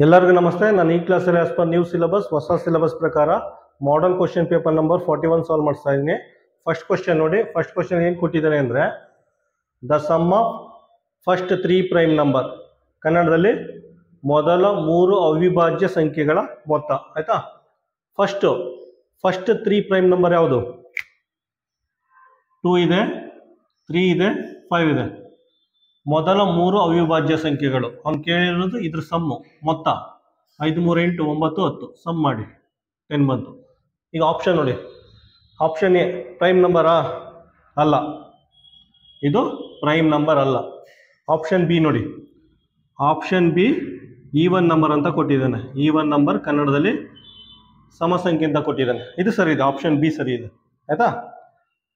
ಎಲ್ಲರಿಗೂ ನಮಸ್ತೆ. ನಾನು ಈ ಕ್ಲಾಸಲ್ಲಿ ಆಸ್ ಪರ್ ನ್ಯೂ ಸಿಲೆಬಸ್ ಹೊಸ ಸಿಲೆಬಸ್ ಪ್ರಕಾರ model question paper number 41 solve ಮಾಡ್ತಾ ಇದ್ದೀನಿ. ಫಸ್ಟ್ ಕ್ವಶನ್ ನೋಡಿ. ಫಸ್ಟ್ ಕ್ವಶನ್ ಏನು ಕೊಟ್ಟಿದ್ದಾನೆ ಅಂದರೆ the sum of first 3 prime number, ಕನ್ನಡದಲ್ಲಿ ಮೊದಲ 3 ಅವಿಭಾಜ್ಯ ಸಂಖ್ಯೆಗಳ ಮೊತ್ತ. ಆಯ್ತಾ? ಫಸ್ಟ್ 3 ಪ್ರೈಮ್ ನಂಬರ್ ಯಾವುದು? 2 ಇದೆ, 3 ಇದೆ, 5 ಇದೆ. ಮೊದಲ 3 ಅವಿಭಾಜ್ಯ ಸಂಖ್ಯೆಗಳು ಅವ್ನು ಕೇಳಿರೋದು ಇದ್ರ ಸಮ್ಮು ಮೊತ್ತ 5 3 8 9 10 ಸಮ್ ಮಾಡಿ 10 ಬಂತು. ಈಗ ಆಪ್ಷನ್ ನೋಡಿ. ಆಪ್ಷನ್ ಎ ಪ್ರೈಮ್ ನಂಬರಾ? ಅಲ್ಲ, ಇದು ಪ್ರೈಮ್ ನಂಬರ್ ಅಲ್ಲ. ಆಪ್ಷನ್ ಬಿ ನೋಡಿ. ಆಪ್ಷನ್ ಬಿ ಈವನ್ ನಂಬರ್ ಅಂತ ಕೊಟ್ಟಿದ್ದಾನೆ. ಈವನ್ ನಂಬರ್ ಕನ್ನಡದಲ್ಲಿ ಸಮಸಂಖ್ಯೆ ಅಂತ ಕೊಟ್ಟಿದ್ದಾನೆ. ಇದು ಸರಿ ಇದೆ, ಆಪ್ಷನ್ ಬಿ ಸರಿ ಇದೆ. ಆಯ್ತಾ?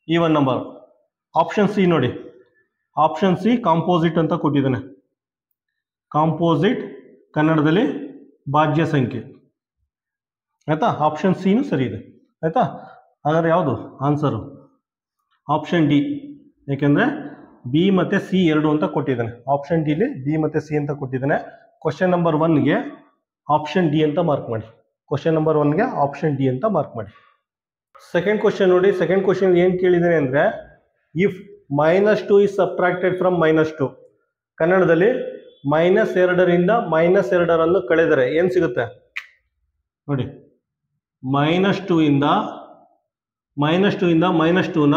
Even number. ಆಪ್ಷನ್ ಸಿ ನೋಡಿ. ಆಪ್ಷನ್ ಸಿ ಕಾಂಪೋಸಿಟ್ ಅಂತ ಕೊಟ್ಟಿದ್ದಾನೆ. ಕಾಂಪೋಸಿಟ್ ಕನ್ನಡದಲ್ಲಿ ಭಾಜ್ಯ ಸಂಖ್ಯೆ. ಆಯ್ತಾ? ಆಪ್ಷನ್ ಸಿನೂ ಸರಿ ಇದೆ. ಆಯ್ತಾ? ಹಾಗಾದ್ರೆ ಯಾವುದು ಆನ್ಸರು? Option D. ಯಾಕೆಂದರೆ ಬಿ ಮತ್ತು ಸಿ ಎರಡು ಅಂತ ಕೊಟ್ಟಿದ್ದಾನೆ. ಆಪ್ಷನ್ ಡಿಲಿ ಬಿ ಮತ್ತು ಸಿ ಅಂತ ಕೊಟ್ಟಿದ್ದಾನೆ. ಕ್ವಶನ್ ನಂಬರ್ 1ಗೆ ಆಪ್ಷನ್ ಡಿ ಅಂತ ಮಾರ್ಕ್ ಮಾಡಿ. ಕ್ವಶನ್ ನಂಬರ್ 1ಗೆ ಆಪ್ಷನ್ ಡಿ ಅಂತ ಮಾರ್ಕ್ ಮಾಡಿ. ಸೆಕೆಂಡ್ ಕ್ವಶನ್ ನೋಡಿ. ಸೆಕೆಂಡ್ ಕ್ವಶನ್ ಏನು ಕೇಳಿದ್ದಾನೆ ಅಂದರೆ ಇಫ್ -2 is subtracted from -2, ಕನ್ನಡದಲ್ಲಿ -2ರಿಂದ -2 ಕಳೆದರೆ ಏನು ಸಿಗುತ್ತೆ ನೋಡಿ. -2 ಇಂದ -2ನ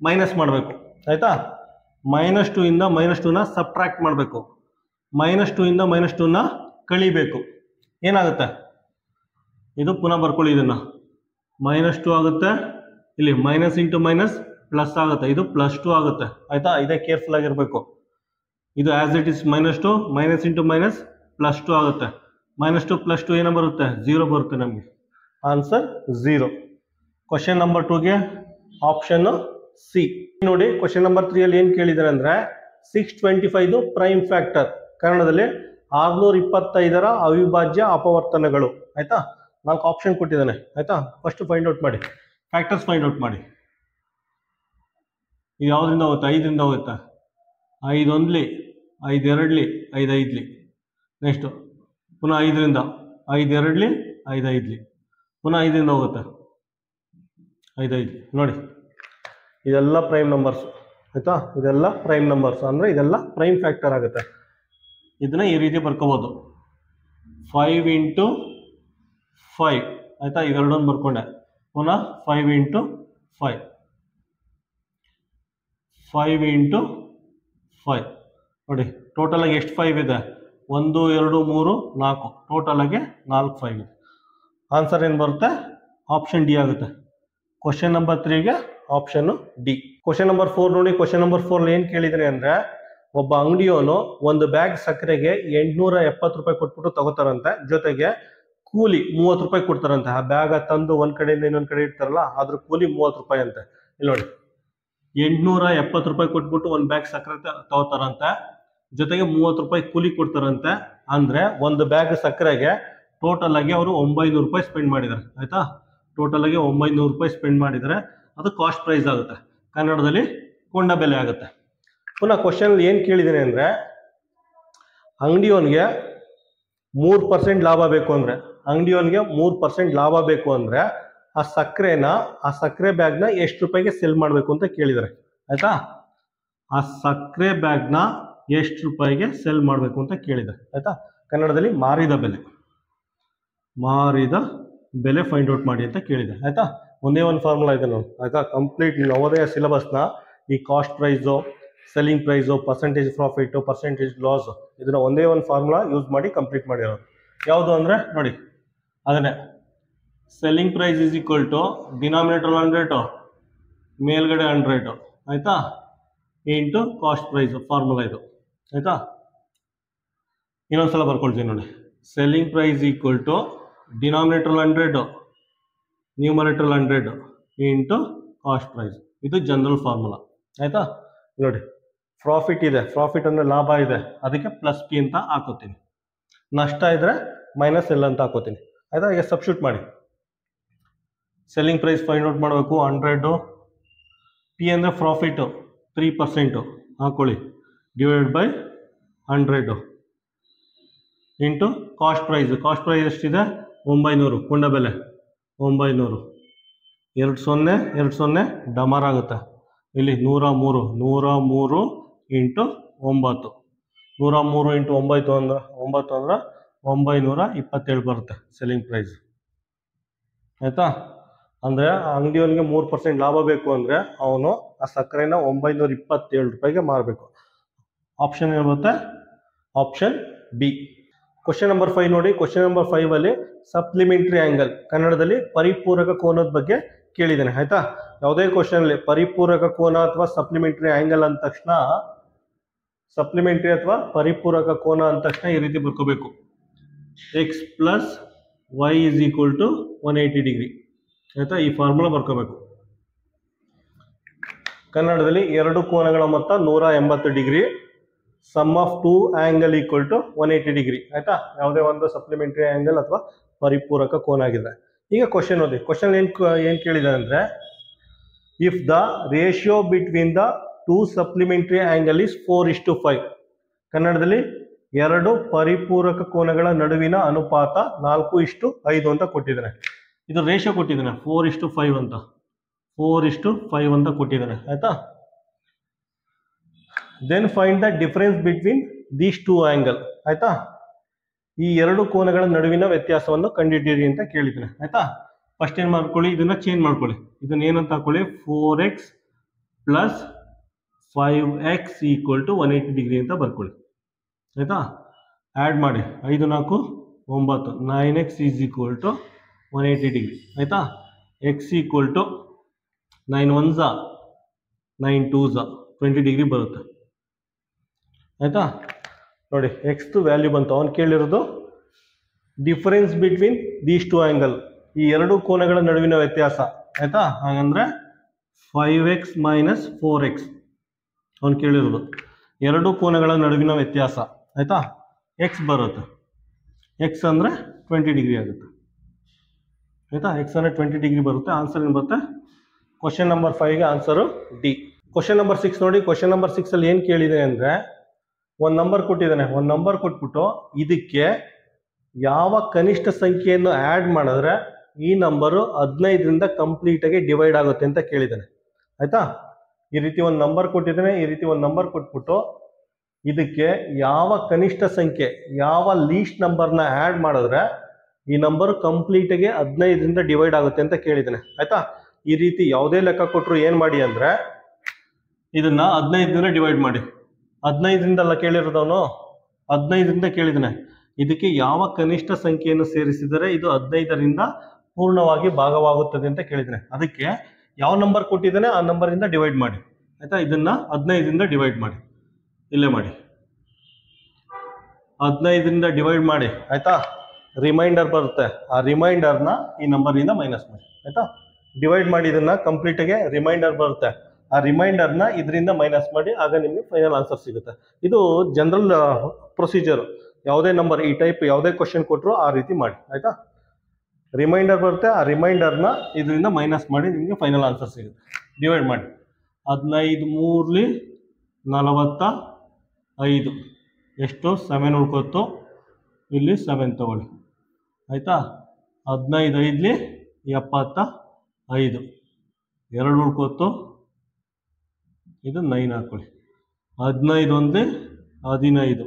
ಮೈನಸ್ ಮಾಡಬೇಕು. ಆಯ್ತಾ? -2 ಇಂದ -2ನ ಸಬ್ಟ್ರಾಕ್ಟ್ ಮಾಡಬೇಕು. -2 ಇಂದ -2ನ ಕಳಿಬೇಕು. ಏನಾಗುತ್ತೆ ಇದು? ಪುನಃ ಬರ್ಕೊಳ್ಳಿ ಇದನ್ನು. -2 ಆಗುತ್ತೆ, ಇಲ್ಲಿ ಮೈನಸ್ ಇಂಟು ಮೈನಸ್ ಪ್ಲಸ್ ಆಗುತ್ತೆ, ಇದು +2 ಆಗುತ್ತೆ. ಆಯ್ತಾ? ಇದೇ ಕೇರ್ಫುಲ್ ಆಗಿರಬೇಕು. ಇದು as it is -2 minus into minus +2 ಆಗುತ್ತೆ. -2 +2 ಏನೋ ಬರುತ್ತೆ? 0 ಬರುತ್ತೆ. ನಮಗೆ ಆನ್ಸರ್ 0. ಕ್ವಶನ್ ನಂಬರ್ 2ಗೆ ಆಪ್ಷನ್ ಸಿ ನೋಡಿ. ಕ್ವಶನ್ ನಂಬರ್ 3 ಏನು ಕೇಳಿದ್ದಾರೆ ಅಂದರೆ 625 ಪ್ರೈಮ್ ಫ್ಯಾಕ್ಟರ್, ಕನ್ನಡದಲ್ಲಿ 625ರ ಅವಿಭಾಜ್ಯ ಅಪವರ್ತನಗಳು. ಆಯ್ತಾ? 4 ಆಪ್ಷನ್ ಕೊಟ್ಟಿದ್ದಾನೆ. ಆಯ್ತಾ? ಫಸ್ಟ್ ಫೈಂಡ್ ಔಟ್ ಮಾಡಿ, ಫ್ಯಾಕ್ಟರ್ಸ್ ಫೈಂಡ್ ಔಟ್ ಮಾಡಿ. ಇದು ಯಾವುದರಿಂದ ಹೋಗುತ್ತೆ? 5ರಿಂದ ಹೋಗುತ್ತೆ. 5 1ಲಿ, 5 2ಲಿ, 5 5ಲಿ. ನೆಕ್ಸ್ಟು ಪುನಃ 5ರಿಂದ, 5 2ಲಿ, 5 5ಲಿ. ಪುನಃ 5ರಿಂದ ಹೋಗುತ್ತೆ, 5 5ಲಿ. ನೋಡಿ, ಇದೆಲ್ಲ ಪ್ರೈಮ್ ನಂಬರ್ಸು. ಆಯಿತಾ? ಇದೆಲ್ಲ ಪ್ರೈಮ್ ನಂಬರ್ಸ್ ಅಂದರೆ ಇದೆಲ್ಲ ಪ್ರೈಮ್ ಫ್ಯಾಕ್ಟರ್ ಆಗುತ್ತೆ. ಇದನ್ನ ಈ ರೀತಿ ಬರ್ಕೋಬೋದು. 5 × 5. ಆಯಿತಾ? ಇವೆರಡೊಂದು ಬರ್ಕೊಂಡೆ. ಪುನಃ 5 × 5. 5 × 5 ನೋಡಿ. ಟೋಟಲಾಗಿ ಎಷ್ಟು 5 ಇದೆ? 1 2 3 4. ಟೋಟಲಾಗಿ 4 5 ಇದೆ. ಆನ್ಸರ್ ಏನು ಬರುತ್ತೆ? ಆಪ್ಷನ್ ಡಿ ಆಗುತ್ತೆ. ಕ್ವಶನ್ ನಂಬರ್ 3ಗೆ ಆಪ್ಷನ್ನು ಡಿ. ಕ್ವಶನ್ ನಂಬರ್ 4 ನೋಡಿ. ಕ್ವಶನ್ ನಂಬರ್ 4 ಏನು ಕೇಳಿದರೆ ಅಂದರೆ ಒಬ್ಬ ಅಂಗಡಿಯವನು ಒಂದು ಬ್ಯಾಗ್ ಸಕ್ಕರೆಗೆ 870 ರೂಪಾಯಿ ಕೊಟ್ಬಿಟ್ಟು ತಗೋತಾರಂತೆ. ಜೊತೆಗೆ ಕೂಲಿ 30 ರೂಪಾಯಿ ಕೊಡ್ತಾರಂತೆ. ಆ ಬ್ಯಾಗ ತಂದು ಒಂದು ಕಡೆಯಿಂದ ಇನ್ನೊಂದು ಕಡೆ ಇಡ್ತಾರಲ್ಲ, ಅದ್ರ ಕೂಲಿ 30 ರೂಪಾಯಿ ಅಂತೆ. ಇಲ್ಲಿ ನೋಡಿ, 870 ರೂಪಾಯಿ ಕೊಟ್ಬಿಟ್ಟು ಒಂದು ಬ್ಯಾಗ್ ಸಕ್ಕರೆ ತಗೋತಾರಂತೆ, ಜೊತೆಗೆ 30 ರೂಪಾಯಿ ಕೂಲಿ ಕೊಡ್ತಾರಂತೆ. ಅಂದರೆ ಒಂದು ಬ್ಯಾಗ್ ಸಕ್ಕರೆಗೆ ಟೋಟಲ್ ಆಗಿ ಅವರು 900 ರೂಪಾಯಿ ಸ್ಪೆಂಡ್ ಮಾಡಿದ್ದಾರೆ. ಆಯಿತಾ? ಟೋಟಲ್ ಆಗಿ 900 ರೂಪಾಯಿ ಸ್ಪೆಂಡ್ ಮಾಡಿದರೆ ಅದು ಕಾಸ್ಟ್ ಪ್ರೈಸ್ ಆಗುತ್ತೆ. ಕನ್ನಡದಲ್ಲಿ ಕೊಂಡ ಬೆಲೆ ಆಗುತ್ತೆ. ಪುನಃ ಕ್ವಶನ್ ಏನು ಕೇಳಿದ್ದೀನಿ ಅಂದರೆ ಅಂಗಡಿಯವನಿಗೆ 3% ಲಾಭ ಬೇಕು ಅಂದರೆ, ಅಂಗಡಿಯವನಿಗೆ 3% ಲಾಭ ಬೇಕು ಅಂದರೆ ಆ ಸಕ್ಕರೆ ಬ್ಯಾಗ್ನ ಎಷ್ಟು ರೂಪಾಯಿಗೆ ಸೆಲ್ ಮಾಡಬೇಕು ಅಂತ ಕೇಳಿದ್ದಾರೆ. ಆಯ್ತಾ? ಆ ಸಕ್ಕರೆ ಬ್ಯಾಗ್ನ ಎಷ್ಟು ರೂಪಾಯಿಗೆ ಸೆಲ್ ಮಾಡಬೇಕು ಅಂತ ಕೇಳಿದ್ದಾರೆ. ಆಯ್ತಾ? ಕನ್ನಡದಲ್ಲಿ ಮಾರಿದ ಬೆಲೆ ಫೈಂಡ್ ಔಟ್ ಮಾಡಿ ಅಂತ ಕೇಳಿದೆ. ಆಯ್ತಾ? ಒಂದೇ ಒಂದು ಫಾರ್ಮುಲಾ ಇದೆ ನೋಡಿ. ಆಯ್ತಾ? ಕಂಪ್ಲೀಟ್ ನವೋದಯ ಸಿಲೆಬಸ್ನ ಈ cost price, selling price, percentage profit, percentage loss, ಇದನ್ನ ಒಂದೇ ಒಂದು ಫಾರ್ಮುಲಾ ಯೂಸ್ ಮಾಡಿ ಕಂಪ್ಲೀಟ್ ಮಾಡಿರೋದು. ಯಾವುದು ಅಂದರೆ ನೋಡಿ, ಅದನ್ನೇ selling price is equal to denominator 100, ಮೇಲ್ಗಡೆ 100. ಆಯಿತಾ? ಇಂಟು ಕಾಸ್ಟ್ ಪ್ರೈಸು ಫಾರ್ಮುಲಾ ಇದು. ಆಯಿತಾ? ಇನ್ನೊಂದ್ಸಲ ಬರ್ಕೊಳ್ತೀನಿ ನೋಡಿ. Selling price equal to denominator 100, numerator 100 into cost price. ಇದು ಜನರಲ್ ಫಾರ್ಮುಲಾ. ಆಯಿತಾ? ನೋಡಿ, ಪ್ರಾಫಿಟ್ ಇದೆ, ಪ್ರಾಫಿಟ್ ಅಂದರೆ ಲಾಭ ಇದೆ, ಅದಕ್ಕೆ +P ಅಂತ ಹಾಕೋತೀನಿ. ನಷ್ಟ ಇದ್ದರೆ -L ಅಂತ ಹಾಕೋತೀನಿ. ಆಯಿತಾ? ಈಗ ಸಬ್ಸ್ಟಿಟ್ಯೂಟ್ ಮಾಡಿ. ಸೆಲ್ಲಿಂಗ್ ಪ್ರೈಸ್ ಫೈಂಡ್ ಔಟ್ ಮಾಡಬೇಕು. 100, P ಅಂದರೆ ಪ್ರಾಫಿಟು 3% ಹಾಕೊಳ್ಳಿ, divided by 100. Into cost price ಎಷ್ಟಿದೆ 900 ಕುಂಡ ಬೆಲೆ 900 2 ಡಮಾರ್ ಆಗುತ್ತೆ ಇಲ್ಲಿ 103 ಇಂಟು 9 103 ಇಂಟು 9 ಅಂದ್ರೆ 927 ಬರುತ್ತೆ ಸೆಲ್ಲಿಂಗ್ ಪ್ರೈಸ್ ಆಯಿತಾ. ಅಂದರೆ ಅಂಗಡಿಯವನಿಗೆ 3% ಲಾಭ ಬೇಕು ಅಂದರೆ ಅವನು ಆ ಸಕ್ಕರೆನ 927 ರೂಪಾಯಿಗೆ ಮಾರಬೇಕು. ಆಪ್ಷನ್ ಏನಿರುತ್ತೆ ಆಪ್ಷನ್ ಬಿ. ಕ್ವಶನ್ ನಂಬರ್ 5 ನೋಡಿ. ಕ್ವಶನ್ ನಂಬರ್ 5 ಅಲ್ಲಿ ಸಪ್ಲಿಮೆಂಟ್ರಿ ಆ್ಯಂಗಲ್ ಕನ್ನಡದಲ್ಲಿ ಪರಿಪೂರಕ ಕೋನದ ಬಗ್ಗೆ ಕೇಳಿದ್ದೇನೆ ಆಯಿತಾ. ಯಾವುದೇ ಕ್ವಶನಲ್ಲಿ ಪರಿಪೂರಕ ಕೋನ ಅಥವಾ ಸಪ್ಲಿಮೆಂಟ್ರಿ ಆ್ಯಂಗಲ್ ಅಂದ ತಕ್ಷಣ ಸಪ್ಲಿಮೆಂಟ್ರಿ ಅಥವಾ ಪರಿಪೂರಕ ಕೋನ ಅಂದ ತಕ್ಷಣ ಈ ರೀತಿ ಬರ್ಕೋಬೇಕು. X plus Y is equal to 180 degree ಆಯಿತಾ. ಈ ಫಾರ್ಮುಲಾ ಬರ್ಕೋಬೇಕು. ಕನ್ನಡದಲ್ಲಿ ಎರಡು ಕೋನಗಳ ಮೊತ್ತ 180 degree. Sum of two angle equal to 180 degree ಆಯಿತಾ. ಯಾವುದೇ ಒಂದು ಸಪ್ಲಿಮೆಂಟ್ರಿ ಆ್ಯಂಗಲ್ ಅಥವಾ ಪರಿಪೂರಕ ಕೋನ ಆಗಿದೆ. ಈಗ ಕ್ವಶನ್ ಓದಿ. ಕ್ವಶನ್ ಏನು ಕೇಳಿದ್ದಾರೆ ಅಂದರೆ if the ratio between the two supplementary angle is 4:5. ಕನ್ನಡದಲ್ಲಿ ಎರಡು ಪರಿಪೂರಕ ಕೋನಗಳ ನಡುವಿನ ಅನುಪಾತ 4:5 ಅಂತ ಕೊಟ್ಟಿದ್ದಾನೆ. ಇದು ರೇಷಿಯೋ ಕೊಟ್ಟಿದ್ದಾನೆ 4:5 ಅಂತ 4:5 ಅಂತ ಕೊಟ್ಟಿದ್ದಾನೆ ಆಯಿತಾ. Then find the difference between these two angle ಆಯಿತಾ. ಈ ಎರಡು ಕೋನಗಳ ನಡುವಿನ ವ್ಯತ್ಯಾಸವನ್ನು ಕಂಡುಹಿಡಿಯಿರಿ ಅಂತ ಕೇಳಿದ್ದಾನೆ ಆಯಿತಾ. ಫಸ್ಟ್ ಏನು ಮಾಡ್ಕೊಳ್ಳಿ, ಇದನ್ನು ಚೇಂಜ್ ಮಾಡ್ಕೊಳ್ಳಿ. ಇದನ್ನ ಏನಂತ ಹಾಕೊಳ್ಳಿ 4x plus 5x equal to 180 degree ಅಂತ ಬರ್ಕೊಳ್ಳಿ ಆಯಿತಾ. ಆ್ಯಡ್ ಮಾಡಿ 5 4 9 9x is equal to 180 degree ಆಯಿತಾ. X equal to 9 1s 9 2s 20 degree ಬರುತ್ತೆ ಆಯಿತಾ. ನೋಡಿ ಎಕ್ಸ್ದು ವ್ಯಾಲ್ಯೂ ಬಂತು. ಅವನು ಕೇಳಿರೋದು difference between these two angle, ಈ ಎರಡು ಕೋನಗಳ ನಡುವಿನ ವ್ಯತ್ಯಾಸ ಆಯಿತಾ. ಹಾಗಂದರೆ 5x ಮೈನಸ್ 4x ಅವನು ಕೇಳಿರೋದು ಎರಡು ಕೋನಗಳ ನಡುವಿನ ವ್ಯತ್ಯಾಸ ಆಯಿತಾ. ಎಕ್ಸ್ ಬರುತ್ತೆ, ಎಕ್ಸ್ ಅಂದರೆ 20 ಡಿಗ್ರಿ ಆಗುತ್ತೆ ಆಯಿತಾ. ಎಕ್ಸ್ ಅಂದರೆ 20 ಡಿಗ್ರಿ ಬರುತ್ತೆ. ಆನ್ಸರ್ ಏನು ಬರುತ್ತೆ ಕ್ವಶನ್ ನಂಬರ್ 5ಗೆ ಆನ್ಸರು ಡಿ. ಕ್ವಶನ್ ನಂಬರ್ 6 ನೋಡಿ. ಕ್ವಶನ್ ನಂಬರ್ 6 ಏನು ಕೇಳಿದೆ ಅಂದರೆ ಒಂದು ನಂಬರ್ ಕೊಟ್ಟಿದ್ದಾನೆ. ಒಂದು ನಂಬರ್ ಕೊಟ್ಬಿಟ್ಟು ಇದಕ್ಕೆ ಯಾವ ಕನಿಷ್ಠ ಸಂಖ್ಯೆಯನ್ನು ಆ್ಯಡ್ ಮಾಡಿದ್ರೆ ಈ ನಂಬರು 15ರಿಂದ ಕಂಪ್ಲೀಟಾಗಿ ಡಿವೈಡ್ ಆಗುತ್ತೆ ಅಂತ ಕೇಳಿದ್ದಾನೆ ಆಯಿತಾ. ಈ ರೀತಿ ಒಂದು ನಂಬರ್ ಕೊಟ್ಟಿದ್ದಾನೆ. ಈ ರೀತಿ ಒಂದು ನಂಬರ್ ಕೊಟ್ಬಿಟ್ಟು ಇದಕ್ಕೆ ಯಾವ ಕನಿಷ್ಠ ಸಂಖ್ಯೆ, ಯಾವ ಲೀಸ್ಟ್ ನಂಬರ್ನ ಆ್ಯಡ್ ಮಾಡಿದ್ರೆ ಈ ನಂಬರು ಕಂಪ್ಲೀಟಾಗಿ 15ರಿಂದ ಡಿವೈಡ್ ಆಗುತ್ತೆ ಅಂತ ಕೇಳಿದ್ದಾನೆ ಆಯಿತಾ. ಈ ರೀತಿ ಯಾವುದೇ ಲೆಕ್ಕ ಕೊಟ್ಟರು ಏನು ಮಾಡಿ ಅಂದರೆ ಇದನ್ನು 15ರಿಂದ ಡಿವೈಡ್ ಮಾಡಿ. 15ರಿಂದಲ್ಲ ಕೇಳಿರೋದವನು, 15ರಿಂದ ಕೇಳಿದ್ದಾನೆ. ಇದಕ್ಕೆ ಯಾವ ಕನಿಷ್ಠ ಸಂಖ್ಯೆಯನ್ನು ಸೇರಿಸಿದರೆ ಇದು 15ರಿಂದ ಪೂರ್ಣವಾಗಿ ಭಾಗವಾಗುತ್ತದೆ ಅಂತ ಕೇಳಿದ್ದಾನೆ. ಅದಕ್ಕೆ ಯಾವ ನಂಬರ್ ಕೊಟ್ಟಿದ್ದಾನೆ ಆ ನಂಬರಿಂದ ಡಿವೈಡ್ ಮಾಡಿ ಆಯಿತಾ. ಇದನ್ನು 15ರಿಂದ ಡಿವೈಡ್ ಮಾಡಿ, ಇಲ್ಲೇ ಮಾಡಿ 15ರಿಂದ ಡಿವೈಡ್ ಮಾಡಿ ಆಯಿತಾ. ರಿಮೈಂಡರ್ ಬರುತ್ತೆ, ಆ ರಿಮೈಂಡರ್ನ ಈ ನಂಬರಿಂದ ಮೈನಸ್ ಮಾಡಿ ಆಯಿತಾ. ಡಿವೈಡ್ ಮಾಡಿ ಇದನ್ನು ಕಂಪ್ಲೀಟಾಗಿ ರಿಮೈಂಡರ್ ಬರುತ್ತೆ, ಆ ರಿಮೈಂಡರ್ನ ಇದರಿಂದ ಮೈನಸ್ ಮಾಡಿ, ಆಗ ನಿಮಗೆ ಫೈನಲ್ ಆನ್ಸರ್ ಸಿಗುತ್ತೆ. ಇದು ಜನರಲ್ ಪ್ರೊಸೀಜರು. ಯಾವುದೇ ನಂಬರ್ ಈ ಟೈಪ್ ಯಾವುದೇ ಕ್ವಶನ್ ಕೊಟ್ಟರು ಆ ರೀತಿ ಮಾಡಿ ಆಯಿತಾ. ರಿಮೈಂಡರ್ ಬರುತ್ತೆ, ಆ ರಿಮೈಂಡರ್ನ ಇದರಿಂದ ಮೈನಸ್ ಮಾಡಿ ನಿಮಗೆ ಫೈನಲ್ ಆನ್ಸರ್ ಸಿಗುತ್ತೆ. ಡಿವೈಡ್ ಮಾಡಿ 15 3 45 ಎಷ್ಟು 7 ಉಳ್ಕೊತ್ತು, ಇಲ್ಲಿ 7 ತಗೊಳ್ಳಿ ಆಯಿತಾ. 15 5 75 2 ಉಳ್ಕೊತ್ತು, ಇದು 9 ಹಾಕೊಳ್ಳಿ. 15 1 15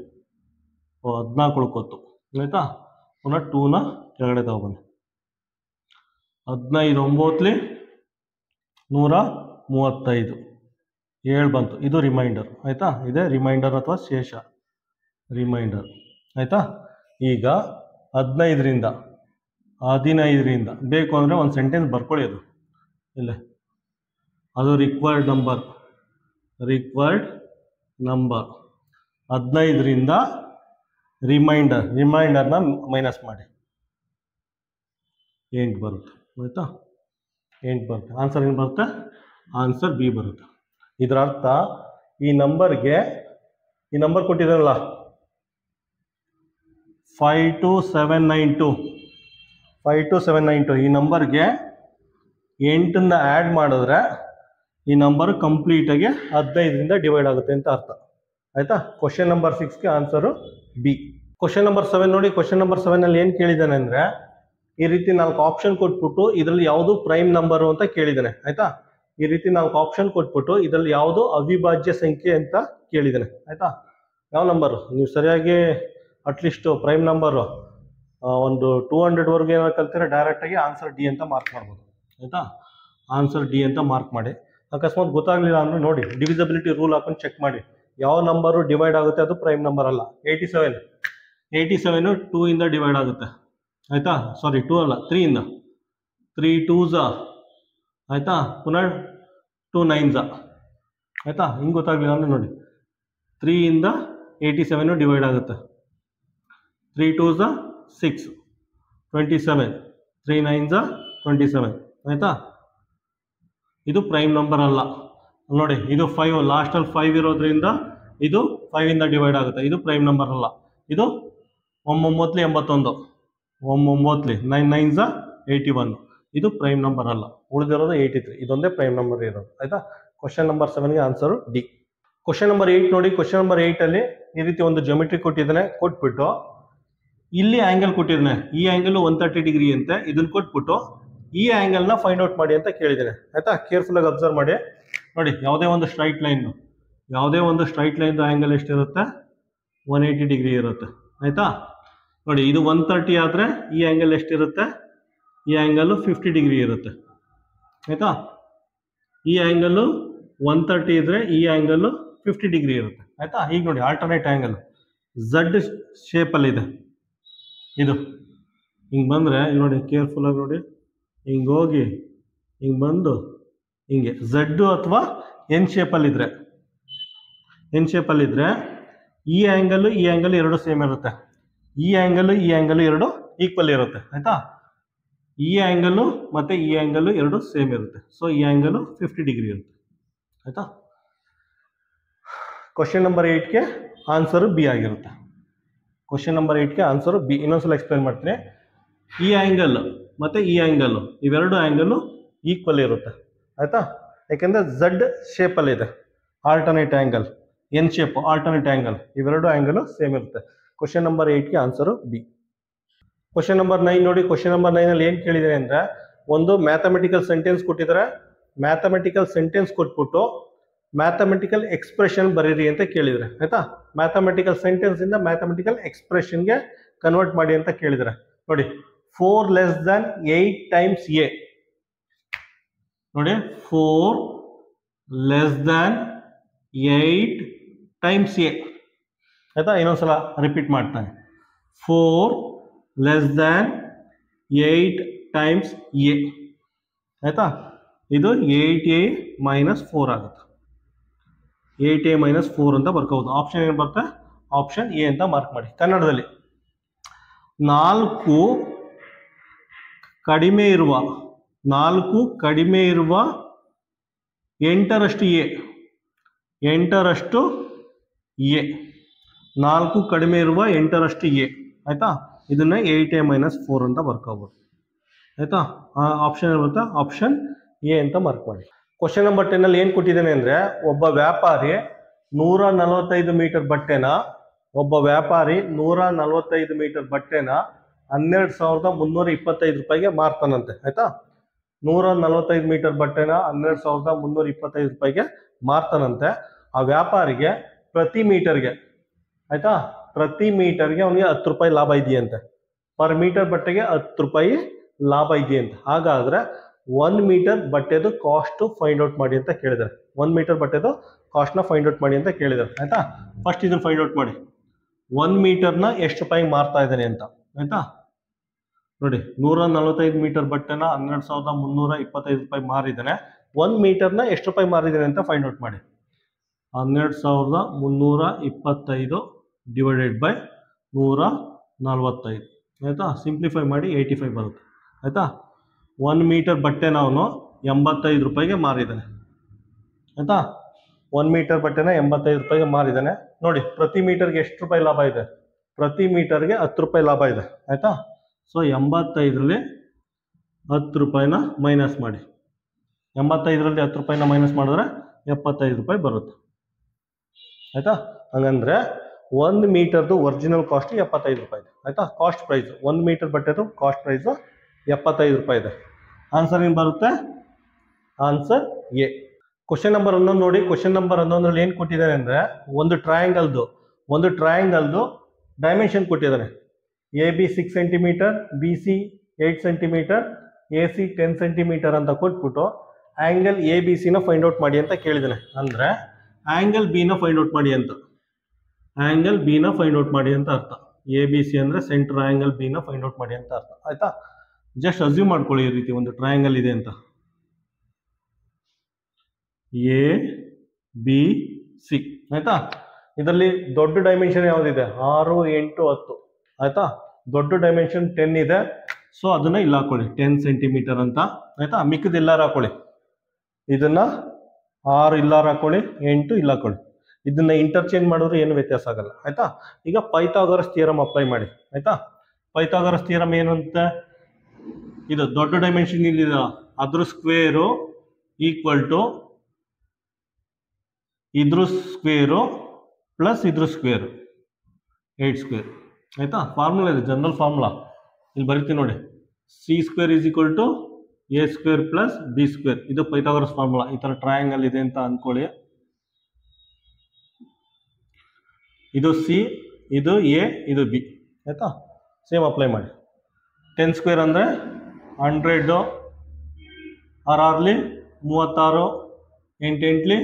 14 ಉಳ್ಕೊತ್ತು ಆಯಿತಾ. ಪುನಃ 2ನ ಕೆಳಗಡೆ ತಗೊಬನ್ನಿ. 15 9 135 7 ಬಂತು. ಇದು ರಿಮೈಂಡರ್ ಆಯಿತಾ. ಇದೇ ರಿಮೈಂಡರ್ ಅಥವಾ ಶೇಷ ರಿಮೈಂಡರ್ ಆಯಿತಾ. ಈಗ 15ರಿಂದ ಬೇಕು ಅಂದರೆ ಒಂದು ಸೆಂಟೆನ್ಸ್ ಬರ್ಕೊಳ್ಳಿ. ಅದು ಇಲ್ಲೇ ಅದು ರಿಕ್ವೈರ್ಡ್ ನಂಬರ್ 15ರಿಂದ ರಿಮೈಂಡರ್ನ ಮೈನಸ್ ಮಾಡಿ 8 ಬರುತ್ತೆ ಆಯಿತಾ. 8 ಬರುತ್ತೆ. ಆನ್ಸರ್ ಏನು ಬರುತ್ತೆ? ಆನ್ಸರ್ ಬಿ ಬರುತ್ತೆ. ಇದರ ಅರ್ಥ ಈ ನಂಬರ್ ಕೊಟ್ಟಿದ್ದಾರಲ್ಲ 52792 ಈ ನಂಬರ್ಗೆ 8ನ್ನ ಆ್ಯಡ್ ಮಾಡಿದ್ರೆ ಈ ನಂಬರ್ ಕಂಪ್ಲೀಟಾಗಿ 15ರಿಂದ ಡಿವೈಡ್ ಆಗುತ್ತೆ ಅಂತ ಅರ್ಥ ಆಯಿತಾ. ಕ್ವಶನ್ ನಂಬರ್ 6ಗೆ ಆನ್ಸರು ಬಿ. ಕ್ವಶನ್ ನಂಬರ್ 7 ನೋಡಿ. ಕ್ವಶನ್ ನಂಬರ್ 7 ಅಲ್ಲಿ ಏನು ಕೇಳಿದ್ದಾನೆ ಅಂದರೆ, ಈ ರೀತಿ 4 ಆಪ್ಷನ್ ಕೊಟ್ಬಿಟ್ಟು ಇದರಲ್ಲಿ ಯಾವುದು ಪ್ರೈಮ್ ನಂಬರು ಅಂತ ಕೇಳಿದ್ದಾನೆ. ಆಯ್ತಾ, ಈ ರೀತಿ 4 ಆಪ್ಷನ್ ಕೊಟ್ಬಿಟ್ಟು ಇದರಲ್ಲಿ ಯಾವುದು ಅವಿಭಾಜ್ಯ ಸಂಖ್ಯೆ ಅಂತ ಕೇಳಿದ್ದಾನೆ. ಆಯ್ತಾ, ಯಾವ ನಂಬರು ನೀವು ಸರಿಯಾಗಿ ಅಟ್ಲೀಸ್ಟ್ ಪ್ರೈಮ್ ನಂಬರು ಒಂದು 200ವರೆಗೆ ಏನಾದ್ರು ಕಲ್ತಿದ್ರೆ ಡೈರೆಕ್ಟಾಗಿ ಆನ್ಸರ್ ಡಿ ಅಂತ ಮಾರ್ಕ್ ಮಾಡ್ಬೋದು. ಆಯಿತಾ, ಆನ್ಸರ್ ಡಿ ಅಂತ ಮಾರ್ಕ್ ಮಾಡಿ. ಅಕಸ್ಮಾತ್ ಗೊತ್ತಾಗಲಿಲ್ಲ ಅಂದರೆ ನೋಡಿ, ಡಿವಿಸಿಬಿಲಿಟಿ ರೂಲ್ ಹಾಕೊಂಡು ಚೆಕ್ ಮಾಡಿ. ಯಾವ ನಂಬರು ಡಿವೈಡ್ ಆಗುತ್ತೆ ಅದು ಪ್ರೈಮ್ ನಂಬರ್ ಅಲ್ಲ. 87 2 ಇಂದ ಡಿವೈಡ್ ಆಗುತ್ತೆ. ಆಯಿತಾ, ಸಾರಿ 2 ಅಲ್ಲ 3 ಇಂದ. 3 2s ಆಯಿತಾ, ಪುನಃ 2 9s. ಆಯಿತಾ, ಹಿಂಗೆ ಗೊತ್ತಾಗಲಿಲ್ಲ ಅಂದರೆ ನೋಡಿ, 3 ಇಂದ 87 ಡಿವೈಡ್ ಆಗುತ್ತೆ. 3 2s 6, 27, 3 9s 27. ಆಯಿತಾ, ಇದು ಪ್ರೈಮ್ ನಂಬರ್ ಅಲ್ಲ. ನೋಡಿ, ಇದು 5 ಲಾಸ್ಟಲ್ಲಿ 5 ಇರೋದ್ರಿಂದ ಇದು 5 ಇಂದ ಡಿವೈಡ್ ಆಗುತ್ತೆ. ಇದು ಪ್ರೈಮ್ ನಂಬರ್ ಅಲ್ಲ. ಇದು 9 81, 9 9 9s 81. ಇದು ಪ್ರೈಮ್ ನಂಬರ್ ಅಲ್ಲ. ಉಳಿದಿರೋದು 83. ಇದೊಂದೇ ಪ್ರೈಮ್ ನಂಬರ್ ಇರೋದು. ಆಯಿತಾ, ಕ್ವಶನ್ ನಂಬರ್ 7ಗೆ ಆನ್ಸರು ಡಿ. ಕ್ವಶನ್ ನಂಬರ್ 8 ನೋಡಿ. ಕ್ವಶನ್ ನಂಬರ್ 8ಅಲ್ಲಿ ಈ ರೀತಿ ಒಂದು ಜೊಮೆಟ್ರಿ ಕೊಟ್ಟಿದ್ದಾನೆ. ಕೊಟ್ಬಿಟ್ಟು ಇಲ್ಲಿ ಆ್ಯಂಗಲ್ ಕೊಟ್ಟಿದ್ದಾನೆ. ಈ ಆ್ಯಂಗಲ್ 130 ಡಿಗ್ರಿ ಅಂತೆ. ಇದನ್ನು ಕೊಟ್ಬಿಟ್ಟು ಈ ಆ್ಯಂಗಲ್ನ ಫೈಂಡ್ ಔಟ್ ಮಾಡಿ ಅಂತ ಕೇಳಿದ್ದೇನೆ. ಆಯಿತಾ, ಕೇರ್ಫುಲ್ಲಾಗಿ ಅಬ್ಸರ್ವ್ ಮಾಡಿ. ನೋಡಿ, ಯಾವುದೇ ಒಂದು ಸ್ಟ್ರೈಟ್ ಲೈನ್ ಆ್ಯಂಗಲ್ ಎಷ್ಟಿರುತ್ತೆ? 180 ಡಿಗ್ರಿ ಇರುತ್ತೆ. ಆಯಿತಾ, ನೋಡಿ, ಇದು 130 ಆದರೆ ಈ ಆ್ಯಂಗಲ್ ಎಷ್ಟಿರುತ್ತೆ? ಈ ಆ್ಯಂಗಲ್ಲು 50 ಡಿಗ್ರಿ ಇರುತ್ತೆ. ಆಯಿತಾ, ಈ ಆ್ಯಂಗಲ್ಲು 130 ಇದ್ದರೆ ಈ ಆ್ಯಂಗಲ್ಲು 50 ಡಿಗ್ರಿ ಇರುತ್ತೆ. ಆಯಿತಾ, ಈಗ ನೋಡಿ, ಆಲ್ಟರ್ನೇಟ್ ಆ್ಯಂಗಲ್ ಝಡ್ ಶೇಪಲ್ಲಿದೆ. ಇದು ಹಿಂಗೆ ಬಂದರೆ ನೋಡಿ, ಕೇರ್ಫುಲ್ಲಾಗಿ ನೋಡಿ, ಹಿಂಗೆ ಹೋಗಿ ಹಿಂಗೆ ಬಂದು ಹಿಂಗೆ ಝಡ್ಡು ಅಥವಾ ಎನ್ ಶೇಪಲ್ಲಿದ್ದರೆ ಈ ಆ್ಯಂಗಲ್ ಎರಡು ಸೇಮ್ ಇರುತ್ತೆ. ಈ ಆ್ಯಂಗಲ್ ಎರಡು ಈಕ್ವಲ್ ಇರುತ್ತೆ. ಆಯಿತಾ, ಈ ಆ್ಯಂಗಲ್ಲು ಮತ್ತು ಈ ಆ್ಯಂಗಲ್ಲು ಎರಡು ಸೇಮ್ ಇರುತ್ತೆ. ಸೊ ಈ ಆ್ಯಂಗಲ್ಲು 50 ಡಿಗ್ರಿ ಇರುತ್ತೆ. ಆಯಿತಾ, ಕ್ವಶನ್ ನಂಬರ್ 8ಗೆ ಆನ್ಸರು ಬಿ ಆಗಿರುತ್ತೆ. ಕ್ವಶನ್ ನಂಬರ್ 8ಗೆ ಆನ್ಸರು ಬಿ. ಇನ್ನೊಂದ್ಸಲ ಎಕ್ಸ್ಪ್ಲೇನ್ ಮಾಡ್ತೀನಿ. ಈ ಆ್ಯಂಗಲ್ ಮತ್ತು ಈ ಆ್ಯಂಗಲ್ಲು ಇವೆರಡು ಆ್ಯಂಗಲ್ಲು ಈಕ್ವಲ್ ಇರುತ್ತೆ. ಆಯಿತಾ, ಯಾಕೆಂದರೆ ಝಡ್ ಶೇಪಲ್ಲಿದೆ alternate angle, N shape alternate angle, ಇವೆರಡು ಆ್ಯಂಗಲು ಸೇಮ್ ಇರುತ್ತೆ. ಕ್ವಶನ್ ನಂಬರ್ 8ಗೆ ಆನ್ಸರು ಬಿ. ಕ್ವಶನ್ ನಂಬರ್ 9 ನೋಡಿ. ಕ್ವಶನ್ ನಂಬರ್ 9ಅಲ್ಲಿ ಏನು ಕೇಳಿದ್ದಾರೆ ಅಂದರೆ, ಒಂದು ಮ್ಯಾಥಮೆಟಿಕಲ್ ಸೆಂಟೆನ್ಸ್ ಕೊಟ್ಟಿದ್ದಾರೆ. ಮ್ಯಾಥಮೆಟಿಕಲ್ ಸೆಂಟೆನ್ಸ್ ಕೊಟ್ಬಿಟ್ಟು ಮ್ಯಾಥಮೆಟಿಕಲ್ ಎಕ್ಸ್ಪ್ರೆಷನ್ ಬರೀರಿ ಅಂತ ಕೇಳಿದರೆ. ಆಯಿತಾ, ಮ್ಯಾಥಮೆಟಿಕಲ್ ಸೆಂಟೆನ್ಸಿಂದ ಮ್ಯಾಥಮೆಟಿಕಲ್ ಎಕ್ಸ್ಪ್ರೆಷನ್ಗೆ ಕನ್ವರ್ಟ್ ಮಾಡಿ ಅಂತ ಕೇಳಿದರೆ. ನೋಡಿ, 4 less than 8 times a. ನೋಡಿ, 4 less than 8 times a. ಆಯಿತಾ, ಇನ್ನೊಂದ್ಸಲ ರಿಪೀಟ್ ಮಾಡ್ತಾನೆ. 4 less than 8 times a. ಆಯಿತಾ, ಇದು 8a - 4 ಆಗುತ್ತೆ. 8a - 4 ಅಂತ ಬರ್ಕೋಬೋದು. ಆಪ್ಷನ್ ಏನು ಬರುತ್ತೆ? ಆಪ್ಷನ್ ಎ ಅಂತ ಮಾರ್ಕ್ ಮಾಡಿ. ಕನ್ನಡದಲ್ಲಿ 4 ಕಡಿಮೆ ಇರುವ 8ರಷ್ಟು ಎ. 8ರಷ್ಟು ಎ. 4 ಕಡಿಮೆ ಇರುವ 8ರಷ್ಟು ಎ. ಆಯಿತಾ, ಇದನ್ನು 8a - 4 ಅಂತ ಬರ್ಕೋಬೋದು. ಆಯಿತಾ, ಆಪ್ಷನ್ ಇರುತ್ತೆ, ಆಪ್ಷನ್ ಎ ಅಂತ ಮಾರ್ಕ್ ಮಾಡಿ. ಕ್ವಶನ್ ನಂಬರ್ 10ಅಲ್ಲಿ ಏನು ಕೊಟ್ಟಿದ್ದಾನೆ ಅಂದರೆ, ಒಬ್ಬ ವ್ಯಾಪಾರಿ 145 ಮೀಟರ್ ಬಟ್ಟೆನ 12,325 ರೂಪಾಯಿಗೆ ಮಾರ್ತಾನಂತೆ. ಆಯಿತಾ, 145 ಮೀಟರ್ ಬಟ್ಟೆನ 12,325 ರೂಪಾಯಿಗೆ ಮಾರ್ತಾನಂತೆ. ಆ ವ್ಯಾಪಾರಿಗೆ ಪ್ರತಿ ಮೀಟರ್ಗೆ, ಆಯಿತಾ, ಪ್ರತಿ ಮೀಟರ್ಗೆ ಅವನಿಗೆ 10 ರೂಪಾಯಿ ಲಾಭ ಇದೆಯಂತೆ. ಪರ್ ಮೀಟರ್ ಬಟ್ಟೆಗೆ 10 ರೂಪಾಯಿ ಲಾಭ ಇದೆಯಂತೆ. ಹಾಗಾದರೆ 1 ಮೀಟರ್ ಬಟ್ಟೆದು ಕಾಸ್ಟು ಫೈಂಡ್ ಔಟ್ ಮಾಡಿ ಅಂತ ಕೇಳಿದ್ದಾರೆ. 1 ಮೀಟರ್ ಬಟ್ಟೆದು ಕಾಸ್ಟ್ನ ಫೈಂಡ್ ಔಟ್ ಮಾಡಿ ಅಂತ ಕೇಳಿದ್ದಾರೆ. ಆಯಿತಾ, ಫಸ್ಟ್ ಇದನ್ನು ಫೈಂಡ್ ಔಟ್ ಮಾಡಿ. 1 ಮೀಟರ್ನ ಎಷ್ಟು ರೂಪಾಯಿಗೆ ಮಾರ್ತಾ ಇದ್ದಾನೆ ಅಂತ. ಆಯಿತಾ, ನೋಡಿ, 145 ಮೀಟರ್ ಬಟ್ಟೆನ 12,325 ರೂಪಾಯಿ ಮಾರಿದ್ದಾನೆ. 1 ಮೀಟರ್ನ ಎಷ್ಟು ರೂಪಾಯಿ ಮಾರಿದ್ದಾನೆ ಅಂತ ಫೈಂಡ್ ಔಟ್ ಮಾಡಿ. 12,325 ಡಿವೈಡೆಡ್ ಬೈ 145. ಆಯಿತಾ, ಸಿಂಪ್ಲಿಫೈ ಮಾಡಿ 85 ಬರುತ್ತೆ. ಆಯಿತಾ, 1 ಮೀಟರ್ ಬಟ್ಟೆನ ಅವನು 85 ರೂಪಾಯಿಗೆ ಮಾರಿದ್ದಾನೆ. ಆಯಿತಾ, 1 ಮೀಟರ್ ಬಟ್ಟೆನ 85 ರೂಪಾಯಿಗೆ ಮಾರಿದ್ದಾನೆ. ನೋಡಿ, ಪ್ರತಿ ಮೀಟರ್ಗೆ ಎಷ್ಟು ರೂಪಾಯಿ ಲಾಭ ಇದೆ? ಪ್ರತಿ ಮೀಟರ್ಗೆ 10 ರೂಪಾಯಿ ಲಾಭ ಇದೆ. ಆಯಿತಾ, ಸೊ 85ರಲ್ಲಿ 10 ರೂಪಾಯಿನ ಮೈನಸ್ ಮಾಡಿ. 85ರಲ್ಲಿ 10 ರೂಪಾಯಿನ ಮೈನಸ್ ಮಾಡಿದ್ರೆ 75 ರೂಪಾಯಿ ಬರುತ್ತೆ. ಆಯಿತಾ, ಹಂಗಂದರೆ 1 ಮೀಟರ್ದು ಒರಿಜಿನಲ್ ಕಾಸ್ಟ್ 75 ರೂಪಾಯಿ ಇದೆ ಆಯ್ತಾ. ಕಾಸ್ಟ್ ಪ್ರೈಸ್ 1 ಮೀಟರ್ ಬಟ್ಟೆದು ಕಾಸ್ಟ್ ಪ್ರೈಸು 75 ರೂಪಾಯಿ ಇದೆ. ಆನ್ಸರ್ ಏನು ಬರುತ್ತೆ? Answer A. ಕ್ವಶನ್ ನಂಬರ್ 11 ನೋಡಿ. ಕ್ವಶನ್ ನಂಬರ್ 11ರಲ್ಲಿ ಏನು ಕೊಟ್ಟಿದ್ದಾರೆ ಅಂದರೆ ಒಂದು ಟ್ರಯಾಂಗಲ್ದು ಡೈಮೆನ್ಷನ್ ಕೊಟ್ಟಿದ್ದಾರೆ. A B 6 centimetre, B C 8 centimetre, A C 10 centimetre ಅಂತ ಕೊಟ್ಬಿಟ್ಟು ಆ್ಯಂಗಲ್ ಎ ಬಿ ಸಿನ ಫೈಂಡ್ ಔಟ್ ಮಾಡಿ ಅಂತ ಕೇಳಿದ್ದಾನೆ. ಅಂದರೆ ಆ್ಯಂಗಲ್ ಬಿನ ಫೈಂಡ್ ಔಟ್ ಮಾಡಿ ಅಂತ, ಆ್ಯಂಗಲ್ ಬಿನ ಫೈಂಡ್ ಔಟ್ ಮಾಡಿ ಅಂತ ಅರ್ಥ. ಎ ಬಿ ಸಿ ಅಂದರೆ ಸೆಂಟರ್ ಆ್ಯಂಗಲ್ ಬಿನ ಫೈಂಡ್ ಔಟ್ ಮಾಡಿ ಅಂತ ಅರ್ಥ ಆಯ್ತಾ. ಜಸ್ಟ್ ಅಸ್ಯೂಮ್ ಮಾಡ್ಕೊಳ್ಳಿ ಈ ರೀತಿ ಒಂದು ಟ್ರಯಾಂಗಲ್ ಇದೆ ಅಂತ, ಎ ಬಿ ಸಿ ಆಯ್ತಾ. ಇದರಲ್ಲಿ ದೊಡ್ಡ ಡೈಮೆನ್ಷನ್ ಯಾವುದಿದೆ? 6, 8, 10 ಆಯ್ತಾ. ದೊಡ್ಡ ಡೈಮೆನ್ಷನ್ 10 ಇದೆ. ಸೊ ಅದನ್ನ ಇಲ್ಲಿ ಹಾಕೊಳ್ಳಿ 10 ಸೆಂಟಿಮೀಟರ್ ಅಂತ ಆಯ್ತಾ. ಮಿಕ್ಕದ ಎಲ್ಲಾರು ಹಾಕೊಳ್ಳಿ, ಇದನ್ನ 6 ಇಲ್ಲಾರು ಹಾಕೊಳ್ಳಿ, 8 ಇಲ್ಲ ಹಾಕೊಳ್ಳಿ. ಇದನ್ನ ಇಂಟರ್ಚೇಂಜ್ ಮಾಡಿದ್ರೆ ಏನು ವ್ಯತ್ಯಾಸ ಆಗಲ್ಲ ಆಯ್ತಾ. ಈಗ ಪೈಥಾಗರಸ್ ಥಿಯರಮ್ ಅಪ್ಲೈ ಮಾಡಿ ಆಯ್ತಾ. ಪೈಥಾಗರಸ್ ಥಿಯರಮ್ ಏನು ಅಂತ, ಇದು ದೊಡ್ಡ ಡೈಮೆನ್ಷನ್ ಇಲ್ಲಿದೆ ಅದ್ರ ಸ್ಕ್ವೇರು ಈಕ್ವಲ್ ಟು ಇದ್ರ ಸ್ಕ್ವೇರು ಪ್ಲಸ್ ಇದ್ರ ಸ್ಕ್ವೇರು 8 ಸ್ಕ್ವೇರ್ ಆಯ್ತಾ. ಫಾರ್ಮುಲಾ ಇದೆ, ಜನರಲ್ ಫಾರ್ಮುಲಾ ಇಲ್ಲಿ ಬರೀತೀನಿ ನೋಡಿ. C square is equal to A square plus B square. ಇದು ಪೈಥಾಗರಸ್ ಫಾರ್ಮುಲಾ. ಈ ಥರ ಟ್ರಯಾಂಗಲ್ ಇದೆ ಅಂತ ಅಂದ್ಕೊಳ್ಳಿ. ಇದು ಸಿ, ಇದು ಎ, ಇದು ಬಿ ಆಯ್ತಾ. ಸೇಮ್ ಅಪ್ಲೈ ಮಾಡಿ. 10 ಸ್ಕ್ವೇರ್ ಅಂದರೆ 100, 6 36, 8 8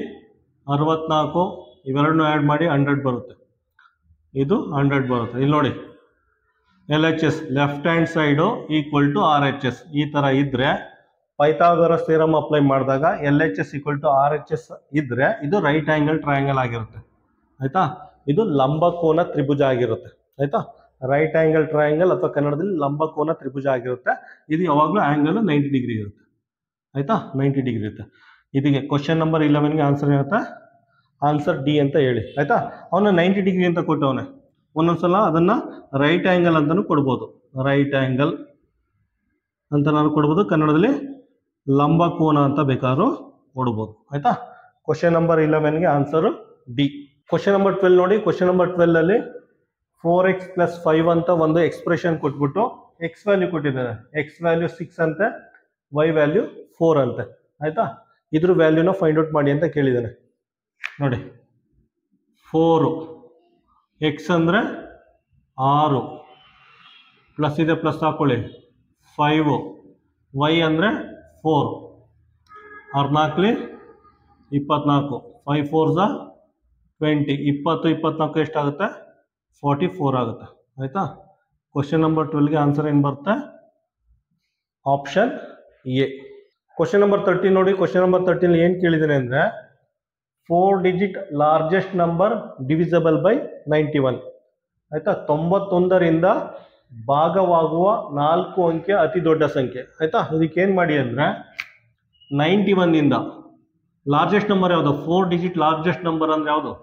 64, ಇವೆರಡನ್ನೂ ಆ್ಯಡ್ ಮಾಡಿ 100 ಬರುತ್ತೆ. ಇದು 100 ಬರುತ್ತೆ. ಇಲ್ಲಿ ನೋಡಿ, L H S left hand side equal to R H S. ಈ ಥರ ಇದ್ದರೆ ಪೈಥಾಗರಸ್ ಥಿಯರಮ್ ಅಪ್ಲೈ ಮಾಡಿದಾಗ L H S equal to R H S ಇದ್ದರೆ ಇದು ರೈಟ್ ಆ್ಯಂಗಲ್ ಟ್ರಯಾಂಗಲ್ ಆಗಿರುತ್ತೆ ಆಯಿತಾ. ಇದು ಲಂಬಕೋನ ತ್ರಿಭುಜ ಆಗಿರುತ್ತೆ ಆಯಿತಾ. ರೈಟ್ ಆ್ಯಂಗಲ್ ಟ್ರಯಾಂಗಲ್ ಅಥವಾ ಕನ್ನಡದಲ್ಲಿ ಲಂಬಕೋನ ತ್ರಿಭುಜ ಆಗಿರುತ್ತೆ. ಇದು ಯಾವಾಗಲೂ ಆ್ಯಂಗಲ್ 90 ಡಿಗ್ರಿ ಇರುತ್ತೆ ಆಯಿತಾ. 90 ಡಿಗ್ರಿ ಇರುತ್ತೆ. ಇದಕ್ಕೆ ಕ್ವಶನ್ ನಂಬರ್ 11ಗೆ ಆನ್ಸರ್ ಇರುತ್ತೆ. ಆನ್ಸರ್ ಡಿ ಅಂತ ಹೇಳಿ ಆಯಿತಾ. ಅವನು 90 ಡಿಗ್ರಿ ಅಂತ ಕೊಟ್ಟವನೆ. ಒಂದೊಂದ್ಸಲ ಅದನ್ನು ರೈಟ್ ಆ್ಯಂಗಲ್ ಅಂತಲೂ ಕೊಡ್ಬೋದು, ರೈಟ್ ಆ್ಯಂಗಲ್ ಅಂತ ನಾನು ಕೊಡ್ಬೋದು. ಕನ್ನಡದಲ್ಲಿ ಲಂಬಕೋನ ಅಂತ ಬೇಕಾದ್ರೂ ಕೊಡ್ಬೋದು ಆಯಿತಾ. ಕ್ವಶನ್ ನಂಬರ್ 11ಗೆ ಆನ್ಸರು ಡಿ. ಕ್ವಶನ್ ನಂಬರ್ 12 ನೋಡಿ. ಕ್ವಶನ್ ನಂಬರ್ 12ಅಲ್ಲಿ 4x + 5 ಅಂತ ಒಂದು ಎಕ್ಸ್ಪ್ರೆಷನ್ ಕೊಟ್ಬಿಟ್ಟು ಎಕ್ಸ್ ವ್ಯಾಲ್ಯೂ ಕೊಟ್ಟಿದ್ದಾರೆ. ಎಕ್ಸ್ ವ್ಯಾಲ್ಯೂ 6 ಅಂತೆ, ವೈ ವ್ಯಾಲ್ಯೂ 4 ಅಂತೆ ಆಯಿತಾ. ಇದ್ರ ವ್ಯಾಲ್ಯೂನ ಫೈಂಡ್ ಔಟ್ ಮಾಡಿ ಅಂತ ಕೇಳಿದ್ದಾನೆ ನೋಡಿ. 4 ಎಕ್ಸ್ ಅಂದರೆ 6 ಪ್ಲಸ್ ಇದೆ, ಪ್ಲಸ್ ಹಾಕೊಳ್ಳಿ 5, ವೈ ಅಂದರೆ 4, 64 24, 5 4 20, 20 24 ಎಷ್ಟಾಗುತ್ತೆ? 44 ಆಗುತ್ತೆ ಆಯಿತಾ. ಕ್ವಶನ್ ನಂಬರ್ 12ಗೆ ಆನ್ಸರ್ ಏನು ಬರುತ್ತೆ? Option A. ಕ್ವಶನ್ ನಂಬರ್ 13 ನೋಡಿ. ಕ್ವಶನ್ ನಂಬರ್ 13 ಏನು ಕೇಳಿದ್ದೇನೆ ಅಂದರೆ 4 digit largest number divisible by 91 ಆಯಿತಾ. 91ರಿಂದ ಭಾಗವಾಗುವ 4 ಅಂಕೆ ಅತಿ ದೊಡ್ಡ ಸಂಖ್ಯೆ ಆಯಿತಾ. ಇದಕ್ಕೇನು ಮಾಡಿ ಅಂದರೆ 91ಇಂದ ಲಾರ್ಜೆಸ್ಟ್ ನಂಬರ್ ಯಾವುದು? 4 ಡಿಜಿಟ್ ಲಾರ್ಜೆಸ್ಟ್ ನಂಬರ್ ಅಂದರೆ ಯಾವುದು?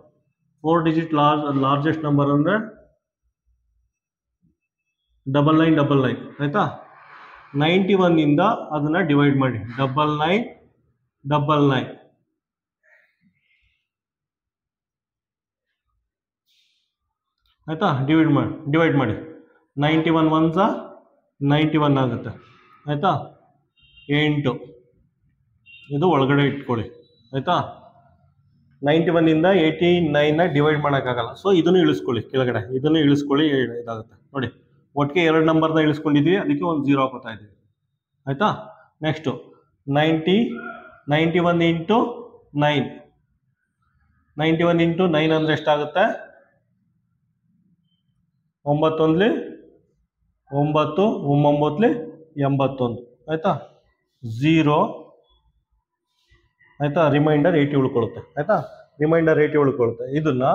4 ಡಿಜಿಟ್ ಲಾರ್ಜೆಸ್ಟ್ ನಂಬರ್ ಅಂದರೆ 9999 ಆಯಿತಾ. 91ಇಂದ ಅದನ್ನು ಡಿವೈಡ್ ಮಾಡಿ 9999 ಆಯಿತಾ. ಡಿವೈಡ್ ಮಾಡಿ 91 1 91 ಆಗುತ್ತೆ ಆಯಿತಾ. 8 ಇದು ಒಳಗಡೆ ಇಟ್ಕೊಳ್ಳಿ ಆಯಿತಾ. 91ಇಂದ 89ನ ಡಿವೈಡ್ ಮಾಡೋಕ್ಕಾಗಲ್ಲ. ಸೊ ಇದನ್ನು ಇಳಿಸ್ಕೊಳ್ಳಿ ಕೆಳಗಡೆ, ಇದನ್ನು ಇಳಿಸ್ಕೊಳ್ಳಿ, ಇದಾಗುತ್ತೆ ನೋಡಿ. ಒಟ್ಟಿಗೆ 2 ನಂಬರ್ನ ಇಳಿಸ್ಕೊಂಡಿದ್ದೀವಿ, ಅದಕ್ಕೆ ಒಂದು 0 ಹಾಕೋತಾ ಇದ್ದೀವಿ ಆಯಿತಾ. ನೆಕ್ಸ್ಟು 91 ಇಂಟು 9, 91 ಇಂಟು 9 ಅಂದರೆ ಎಷ್ಟಾಗುತ್ತೆ? 9 1 9, 9 81 ಆಯಿತಾ. 0 ಆಯಿತಾ. ರಿಮೈಂಡರ್ 80 ಉಳ್ಕೊಳ್ಳುತ್ತೆ ಆಯಿತಾ. ರಿಮೈಂಡರ್ 80 ಉಳ್ಕೊಳ್ಳುತ್ತೆ. ಇದನ್ನು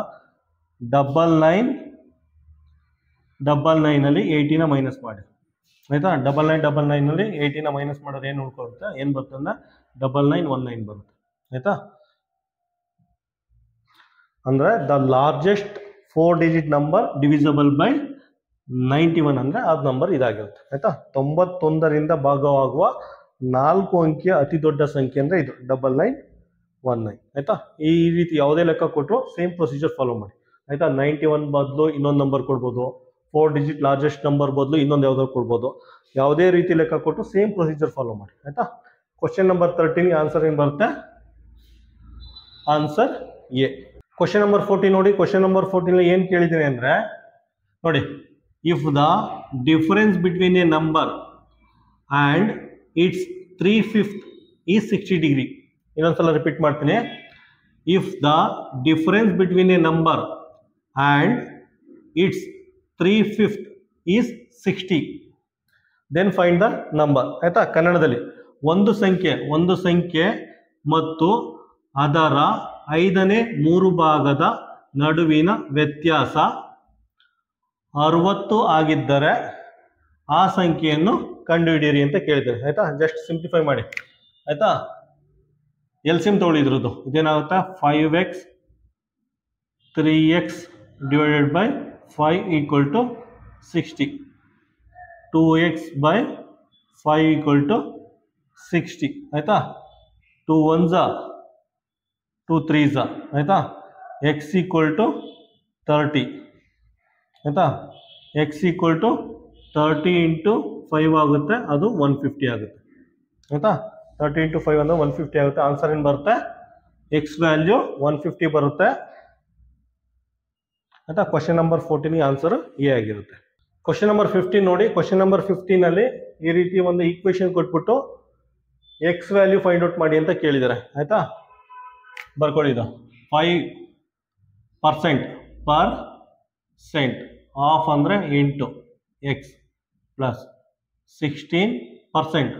9999ನಲ್ಲಿ 80ನ ಮೈನಸ್ ಮಾಡಿ ಆಯಿತಾ. 9999ನಲ್ಲಿ 80ನ ಮೈನಸ್ ಮಾಡೋದು ಏನು ಉಳ್ಕೊಳ್ಳುತ್ತೆ? ಏನು ಬರುತ್ತೆ ಅಂದರೆ 9919 ಬರುತ್ತೆ ಆಯಿತಾ. ಅಂದರೆ the largest 4 digit number divisible by 91 ಅಂದರೆ ಅದು ನಂಬರ್ ಇದಾಗಿರುತ್ತೆ ಆಯಿತಾ. 91ರಿಂದ ಭಾಗವಾಗುವ 4 ಅಂಕಿಯ ಅತಿ ದೊಡ್ಡ ಸಂಖ್ಯೆ ಅಂದರೆ ಇದು 9919 ಆಯಿತಾ. ಈ ರೀತಿ ಯಾವುದೇ ಲೆಕ್ಕ ಕೊಟ್ಟರು ಸೇಮ್ ಪ್ರೊಸೀಜರ್ ಫಾಲೋ ಮಾಡಿ. ಆಯ್ತಾ. 91 ಬದಲು ಇನ್ನೊಂದು ನಂಬರ್ ಕೊಡ್ಬೋದು, 4 ಡಿಜಿಟ್ ಲಾರ್ಜೆಸ್ಟ್ ನಂಬರ್ ಬದಲು ಇನ್ನೊಂದು ಯಾವ್ದಾದ್ರು ಕೊಡ್ಬೋದು. ಯಾವುದೇ ರೀತಿ ಲೆಕ್ಕ ಕೊಟ್ಟು ಸೇಮ್ ಪ್ರೊಸೀಜರ್ ಫಾಲೋ ಮಾಡಿ ಆಯ್ತಾ. ಕ್ವಶನ್ ನಂಬರ್ 13 ಆನ್ಸರ್ ಏನು ಬರುತ್ತೆ? Answer A. ಕ್ವಶನ್ ನಂಬರ್ 14 ನೋಡಿ. ಕ್ವಶನ್ ನಂಬರ್ 14 ಏನು ಕೇಳಿದ್ದೀನಿ ಅಂದ್ರೆ ನೋಡಿ, if the difference between a number and its 3/5 is 60 degree. ಇನ್ನೊಂದ್ಸಲ ರಿಪೀಟ್ ಮಾಡ್ತೀನಿ. If the difference between a number and its 3/5 is 60 then find the number ಆಯ್ತಾ. ಕನ್ನಡದಲ್ಲಿ ಒಂದು ಸಂಖ್ಯೆ ಮತ್ತು ಅದರ 5ನೇ 3 ಭಾಗದ ನಡುವಿನ ವ್ಯತ್ಯಾಸ 60 ಆಗಿದ್ದರೆ ಆ ಸಂಖ್ಯೆಯನ್ನು ಕಂಡುಹಿಡಿಯಿರಿ ಅಂತ ಕೇಳಿದ್ದೇನೆ ಆಯ್ತಾ. ಜಸ್ಟ್ ಸಿಂಪ್ಲಿಫೈ ಮಾಡಿ ಆಯ್ತಾ. ಎಲ್ಸಿಎಂ ತಗೊಳ್ಳಿದ್ರದ್ದು ಇದೇನಾಗುತ್ತೆ? 5x 3x divided by 5 equal to 60. 2x by 5 equal to 60 ಆಯ್ತಾ. 2 1s 2 3s ಆಯ್ತಾ. x ಈಕ್ವಲ್ ಟು 30 ಆಯ್ತಾ. x ಈಕ್ವಲ್ ಟು 30 ಇಂಟು 5 ಆಗುತ್ತೆ, ಅದು 150 ಆಗುತ್ತೆ ಆಯ್ತಾ. 30 ಇಂಟು 5 ಅಂದರೆ 150 ಆಗುತ್ತೆ. ಆನ್ಸರ್ ಏನು ಬರುತ್ತೆ? ಎಕ್ಸ್ ವ್ಯಾಲ್ಯೂ 150 ಬರುತ್ತೆ ಆಯ್ತಾ. ಕ್ವಶನ್ ನಂಬರ್ 14 ಆನ್ಸರ್ ಎ ಆಗಿರುತ್ತೆ. ಕ್ವಶನ್ ನಂಬರ್ 15 ನೋಡಿ. ಕ್ವಶನ್ ನಂಬರ್ 15 ಅಲ್ಲಿ ಈ ರೀತಿ ಒಂದು ಈಕ್ವೇಶನ್ ಕೊಟ್ಬಿಟ್ಟು ಎಕ್ಸ್ ವ್ಯಾಲ್ಯೂ ಫೈಂಡ್ ಔಟ್ ಮಾಡಿ ಅಂತ ಕೇಳಿದ್ದಾರೆ ಆಯ್ತಾ. ಬರ್ಕೊಳ್ಳಿ ಇದು 5% ಪರ್ಸೆಂಟ್ ಆಫ್ ಅಂದರೆ 8 ಎಕ್ಸ್ ಪ್ಲಸ್ 16%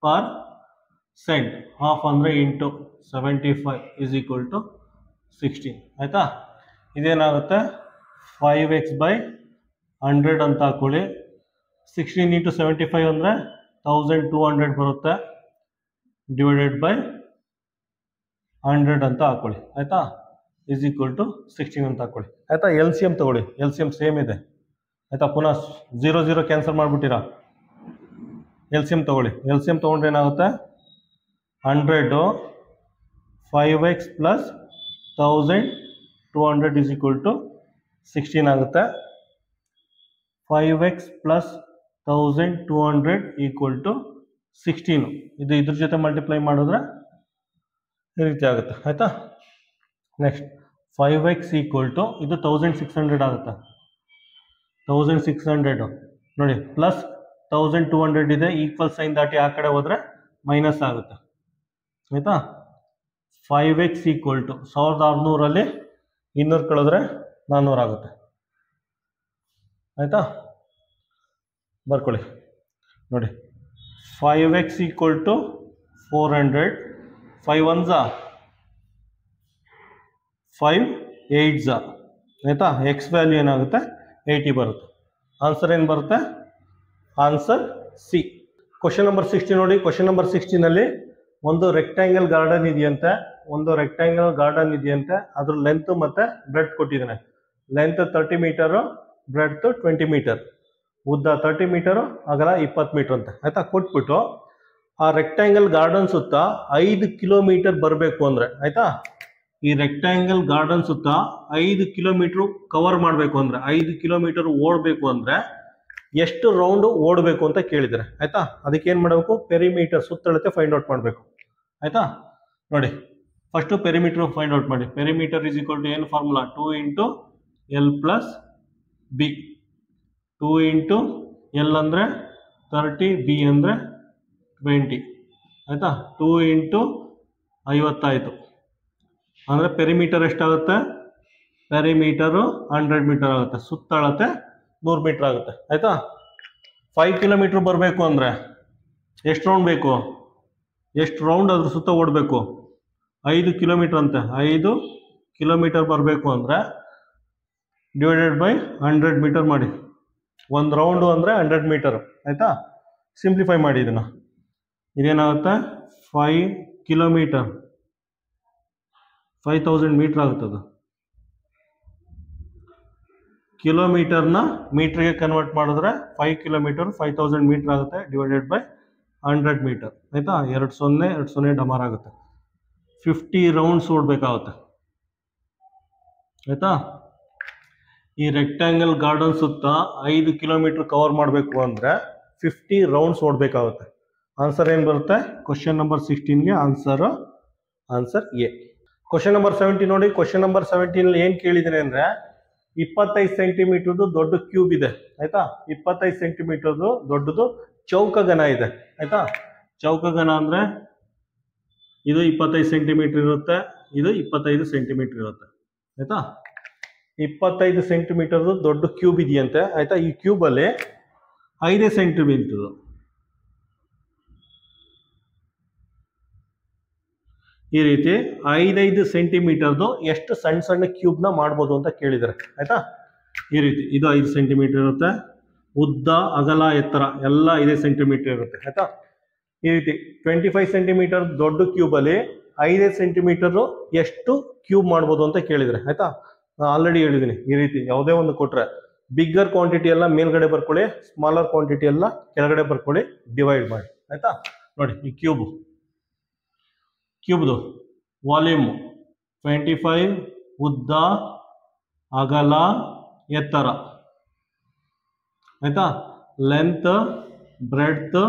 ಪರ್ಸೆಂಟ್ ಆಫ್ ಅಂದರೆ ಇಂಟು 75 ಈಸ್ ಈಕ್ವಲ್ ಟು 16 ಆಯ್ತಾ. ಇದೇನಾಗುತ್ತೆ? 5x ಬೈ 100 ಅಂತ ಹಾಕೊಳ್ಳಿ. 16 ಇಂಟು 75 ಅಂದರೆ 1200 ಬರುತ್ತೆ, ಡಿವೈಡೆಡ್ ಬೈ 100 ಅಂತ ಹಾಕೊಳ್ಳಿ ಆಯ್ತಾ. ಈಸ್ ಈಕ್ವಲ್ ಟು 16 ಅಂತ ಹಾಕೊಳ್ಳಿ ಆಯ್ತಾ. ಎಲ್ ಸಿ ಎಮ್ ತಗೊಳ್ಳಿ. ಎಲ್ ಸಿ ಎಮ್ ಸೇಮ್ ಇದೆ ಆಯ್ತಾ. ಪುನಃ 0 0 ಕ್ಯಾನ್ಸಲ್ ಮಾಡಿಬಿಟ್ಟಿರಾ. ಎಲ್ ಸಿ ಎಮ್ ತಗೊಳ್ಳಿ. ಎಲ್ ಸಿ ಎಮ್ ತೊಗೊಂಡ್ರೆ ಏನಾಗುತ್ತೆ? 100 5x plus 1200 is equal to 16 ಆಗುತ್ತೆ. 5x plus 1200 equal to 16. ಇದು ಇದ್ರ ಜೊತೆ ಮಲ್ಟಿಪ್ಲೈ ಮಾಡಿದ್ರೆ ಈ ರೀತಿ ಆಗುತ್ತೆ ಆಯ್ತಾ. ನೆಕ್ಸ್ಟ್ 5x ಈಕ್ವಲ್ ಟು ಇದು 1600 ಆಗುತ್ತೆ. 1600 ನೋಡಿ, ಪ್ಲಸ್ 1200 ಇದೆ, ಈಕ್ವಲ್ ಸೈನ್ ದಾಟಿ ಆ ಕಡೆ ಹೋದರೆ ಮೈನಸ್ ಆಗುತ್ತೆ ಆಯಿತಾ. 5x ಈಕ್ವಲ್ ಟು 1600 200 ಕಳೆದ್ರೆ 400 ಆಗುತ್ತೆ ಆಯಿತಾ. ಬರ್ಕೊಳ್ಳಿ ನೋಡಿ. 5x equal to 400, 5 1s 5 8s ಆಯಿತಾ. ಎಕ್ಸ್ ವ್ಯಾಲ್ಯೂ ಏನಾಗುತ್ತೆ? 80 ಬರುತ್ತೆ. ಆನ್ಸರ್ ಏನು ಬರುತ್ತೆ? Answer C. ಕ್ವಶನ್ ನಂಬರ್ 16 ನೋಡಿ. ಕ್ವಶನ್ ನಂಬರ್ 16 ಒಂದು ರೆಕ್ಟ್ಯಾಂಗಲ್ ಗಾರ್ಡನ್ ಇದೆಯಂತೆ. ಅದ್ರ ಲೆಂತ್ ಮತ್ತು ಬ್ರೆಡ್ ಕೊಟ್ಟಿದ್ದಾನೆ. ಲೆಂತ್ 30 ಮೀಟರು, ಬ್ರೆಡ್ 20 ಮೀಟರ್, ಉದ್ದ 30 ಮೀಟರು, ಅಗಲ 20 ಮೀಟರ್ ಅಂತ ಆಯ್ತಾ. ಕೊಟ್ಬಿಟ್ಟು ಆ ರೆಕ್ಟ್ಯಾಂಗಲ್ ಗಾರ್ಡನ್ ಸುತ್ತ 5 ಕಿಲೋಮೀಟರ್ ಬರಬೇಕು ಅಂದರೆ ಆಯ್ತಾ. ಈ ರೆಕ್ಟ್ಯಾಂಗಲ್ ಗಾರ್ಡನ್ ಸುತ್ತ 5 ಕಿಲೋಮೀಟರ್ ಕವರ್ ಮಾಡಬೇಕು ಅಂದರೆ, 5 ಕಿಲೋಮೀಟರ್ ಓಡಬೇಕು ಅಂದರೆ ಎಷ್ಟು ರೌಂಡ್ ಓಡಬೇಕು ಅಂತ ಕೇಳಿದ್ದಾರೆ ಆಯ್ತಾ. ಅದಕ್ಕೆ ಏನು ಮಾಡಬೇಕು? ಪೆರಿಮೀಟರ್ ಸುತ್ತಳತೆ ಫೈಂಡ್ ಔಟ್ ಮಾಡಬೇಕು ಆಯ್ತಾ. ನೋಡಿ, ಫಸ್ಟು ಪೆರಿಮೀಟರ್ ಫೈಂಡ್ ಔಟ್ ಮಾಡಿ. ಪೆರಿಮೀಟರ್ ಈಸ್ ಈಕ್ವಲ್ ಟು ಏನು formula? 2 into L plus B. 2 into L ಅಂದರೆ 30, ಬಿ ಅಂದರೆ 20 ಆಯಿತಾ. 2 ಇಂಟು 50 ಆಯಿತು. ಅಂದರೆ ಪೆರಿಮೀಟರ್ ಎಷ್ಟಾಗುತ್ತೆ? ಪೆರಿಮೀಟರು 100 ಮೀಟರ್ ಆಗುತ್ತೆ. ಸುತ್ತಳತೆ 100 ಮೀಟರ್ ಆಗುತ್ತೆ ಆಯಿತಾ. 5 ಕಿಲೋಮೀಟ್ರ್ ಬರಬೇಕು ಅಂದರೆ ಎಷ್ಟು ರೌಂಡ್ ಬೇಕು? ಎಷ್ಟು ರೌಂಡ್ ಅದ್ರ ಸುತ್ತ ಓಡಬೇಕು? 5 ಕಿಲೋಮೀಟರ್ ಅಂತೆ. 5 ಕಿಲೋಮೀಟರ್ ಬರಬೇಕು ಅಂದರೆ ಡಿವೈಡೆಡ್ ಬೈ 100 ಮೀಟರ್ ಮಾಡಿ. ಒಂದು ರೌಂಡು ಅಂದರೆ 100 ಮೀಟರು ಆಯಿತಾ. ಸಿಂಪ್ಲಿಫೈ ಮಾಡಿ ಇದನ್ನು. ಇದೇನಾಗುತ್ತೆ? 5 ಕಿಲೋಮೀಟರ್ 5000 ಮೀಟರ್ ಆಗುತ್ತದು. ಕಿಲೋಮೀಟರ್ನ ಮೀಟ್ರಿಗೆ ಕನ್ವರ್ಟ್ ಮಾಡಿದ್ರೆ 5 ಕಿಲೋಮೀಟರ್ 5000 ಮೀಟರ್ ಆಗುತ್ತೆ, ಡಿವೈಡೆಡ್ ಬೈ 100 ಮೀಟರ್ ಆಯಿತಾ. 2 0 2 0 ಡಮಾರ್ ಆಗುತ್ತೆ. 50 ರೌಂಡ್ಸ್ ಓಡಬೇಕಾಗುತ್ತೆ ಆಯಿತಾ. ಈ ರೆಕ್ಟ್ಯಾಂಗಲ್ ಗಾರ್ಡನ್ ಸುತ್ತ 5 ಕಿಲೋಮೀಟರ್ ಕವರ್ ಮಾಡಬೇಕು ಅಂದರೆ 50 ರೌಂಡ್ಸ್ ಓಡಬೇಕಾಗುತ್ತೆ. ಆನ್ಸರ್ ಏನು ಬರುತ್ತೆ? ಕ್ವಶನ್ ನಂಬರ್ 16ಗೆ ಆನ್ಸರ್ ಎ. ಕ್ವಶನ್ ನಂಬರ್ 17 ನೋಡಿ. ಕ್ವಶನ್ ನಂಬರ್ 17 ಏನು ಕೇಳಿದ್ದೇನೆ ಅಂದರೆ 25 ಸೆಂಟಿಮೀಟರ್ದು ದೊಡ್ಡ ಕ್ಯೂಬ್ ಇದೆ ಆಯ್ತಾ. 25 ಸೆಂಟಿಮೀಟರ್ದು ದೊಡ್ಡದು ಚೌಕಗನ ಇದೆ ಆಯ್ತಾ. ಚೌಕಗನ ಅಂದರೆ ಇದು 25 ಸೆಂಟಿಮೀಟರ್ ಇರುತ್ತೆ, ಇದು 25 ಸೆಂಟಿಮೀಟರ್ ಇರುತ್ತೆ ಆಯ್ತಾ. 25 ಸೆಂಟಿಮೀಟರ್ದು ದೊಡ್ಡ ಕ್ಯೂಬ್ ಇದೆಯಂತೆ ಆಯ್ತಾ. ಈ ಕ್ಯೂಬಲ್ಲಿ 5 ಸೆಂಟಿಮೀಟರ್ ಈ ರೀತಿ 5 ಸೆಂಟಿಮೀಟರ್ದು ಎಷ್ಟು ಸಣ್ಣ ಸಣ್ಣ ಕ್ಯೂಬ್ನ ಮಾಡ್ಬೋದು ಅಂತ ಕೇಳಿದ್ದಾರೆ ಆಯ್ತಾ. ಈ ರೀತಿ ಇದು 5 ಸೆಂಟಿಮೀಟರ್ ಇರುತ್ತೆ, ಉದ್ದ ಅಗಲ ಎತ್ತರ ಎಲ್ಲ 5 ಸೆಂಟಿಮೀಟರ್ ಇರುತ್ತೆ ಆಯ್ತಾ. ಈ ರೀತಿ 25 ಸೆಂಟಿಮೀಟರ್ ದೊಡ್ಡ ಕ್ಯೂಬಲ್ಲಿ 5 ಸೆಂಟಿಮೀಟರ್ ಎಷ್ಟು ಕ್ಯೂಬ್ ಮಾಡ್ಬೋದು ಅಂತ ಕೇಳಿದರೆ ಆಯ್ತಾ. ನಾನು ಆಲ್ರೆಡಿ ಹೇಳಿದ್ದೀನಿ, ಈ ರೀತಿ ಯಾವುದೇ ಒಂದು ಕೊಟ್ಟರೆ ಬಿಗ್ಗರ್ ಕ್ವಾಂಟಿಟಿ ಎಲ್ಲ ಮೇಲ್ಗಡೆ ಬರ್ಕೊಳ್ಳಿ, ಸ್ಮಾಲರ್ ಕ್ವಾಂಟಿಟಿ ಎಲ್ಲ ಕೆಳಗಡೆ ಬರ್ಕೊಳ್ಳಿ, ಡಿವೈಡ್ ಮಾಡಿ ಆಯ್ತಾ. ನೋಡಿ ಈ ಕ್ಯೂಬ್ದು ವಾಲ್ಯೂಮು 25, ಉದ್ದ ಅಗಲ ಎತ್ತರ ಆಯ್ತಾ. ಲೆಂತ್ ಬ್ರೆಡ್ತ್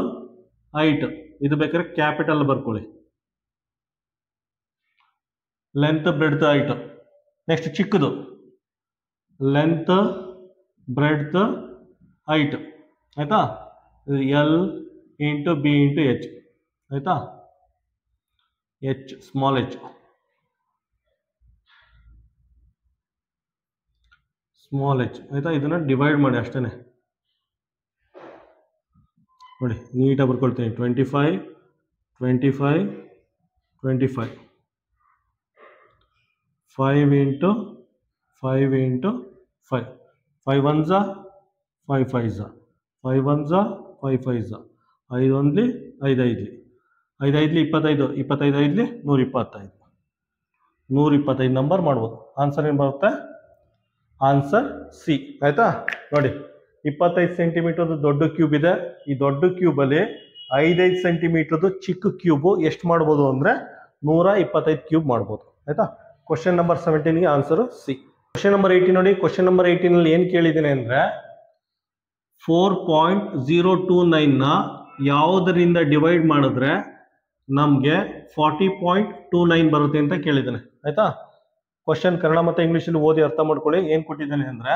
ಹೈಟ್ ಇದು ಬೇಕಾದ್ರೆ ಕ್ಯಾಪಿಟಲ್ ಬರ್ಕೊಳ್ಳಿ, ಲೆಂತ್ ಬ್ರೆಡ್ತ್ ಹೈಟ್. ನೆಕ್ಸ್ಟ್ ಚಿಕ್ಕದು ಲೆಂತ್ ಬ್ರೆಡ್ತ್ ಹೈಟ್ ಆಯ್ತಾ. L into B into H ಆಯ್ತಾ. ಎಚ್ ಸ್ಮಾಲ್ ಎಚ್ ಆಯ್ತಾ. ಇದನ್ನ ಡಿವೈಡ್ ಮಾಡಿ ಅಷ್ಟೇ ನೋಡಿ, ನೀಟಾಗಿ ಬರ್ಕೊಳ್ತೀನಿ. 25 25 25 5 into 5 into 5 5 1s 5 5s 5 1s 5 5s 5 1 5 5 5 5 25 25 5 125 125 number ಮಾಡ್ಬೋದು. ಆನ್ಸರ್ ಏನು ಬರುತ್ತೆ? ಆನ್ಸರ್ ಸಿ ಆಯ್ತಾ. ನೋಡಿ 25 ಸೆಂಟಿಮೀಟರ್ದು ದೊಡ್ಡ ಕ್ಯೂಬ್ ಇದೆ. ಈ ದೊಡ್ಡ ಕ್ಯೂಬಲ್ಲಿ 5 ಸೆಂಟಿಮೀಟರ್ದು ಚಿಕ್ಕ ಕ್ಯೂಬು ಎಷ್ಟು ಮಾಡ್ಬೋದು ಅಂದರೆ 125 ಕ್ಯೂಬ್ ಮಾಡ್ಬೋದು ಆಯ್ತಾ. ಕ್ವಶನ್ ನಂಬರ್ 17ಗೆ ಆನ್ಸರು ಸಿ. ಕ್ವಶನ್ ನಂಬರ್ 18 ನೋಡಿ. ಕ್ವಶನ್ ನಂಬರ್ 18 ಏನು ಕೇಳಿದ್ದೀನಿ ಅಂದರೆ 4.029ನ ಯಾವುದರಿಂದ ಡಿವೈಡ್ ಮಾಡಿದ್ರೆ ನಮಗೆ 40.29 ಬರುತ್ತೆ ಅಂತ ಕೇಳಿದ್ದಾನೆ ಆಯ್ತಾ. ಕ್ವಶನ್ ಕನ್ನಡ ಮತ್ತು ಇಂಗ್ಲೀಷಲ್ಲಿ ಓದಿ ಅರ್ಥ ಮಾಡ್ಕೊಳ್ಳಿ. ಏನು ಕೊಟ್ಟಿದ್ದಾನೆ ಅಂದರೆ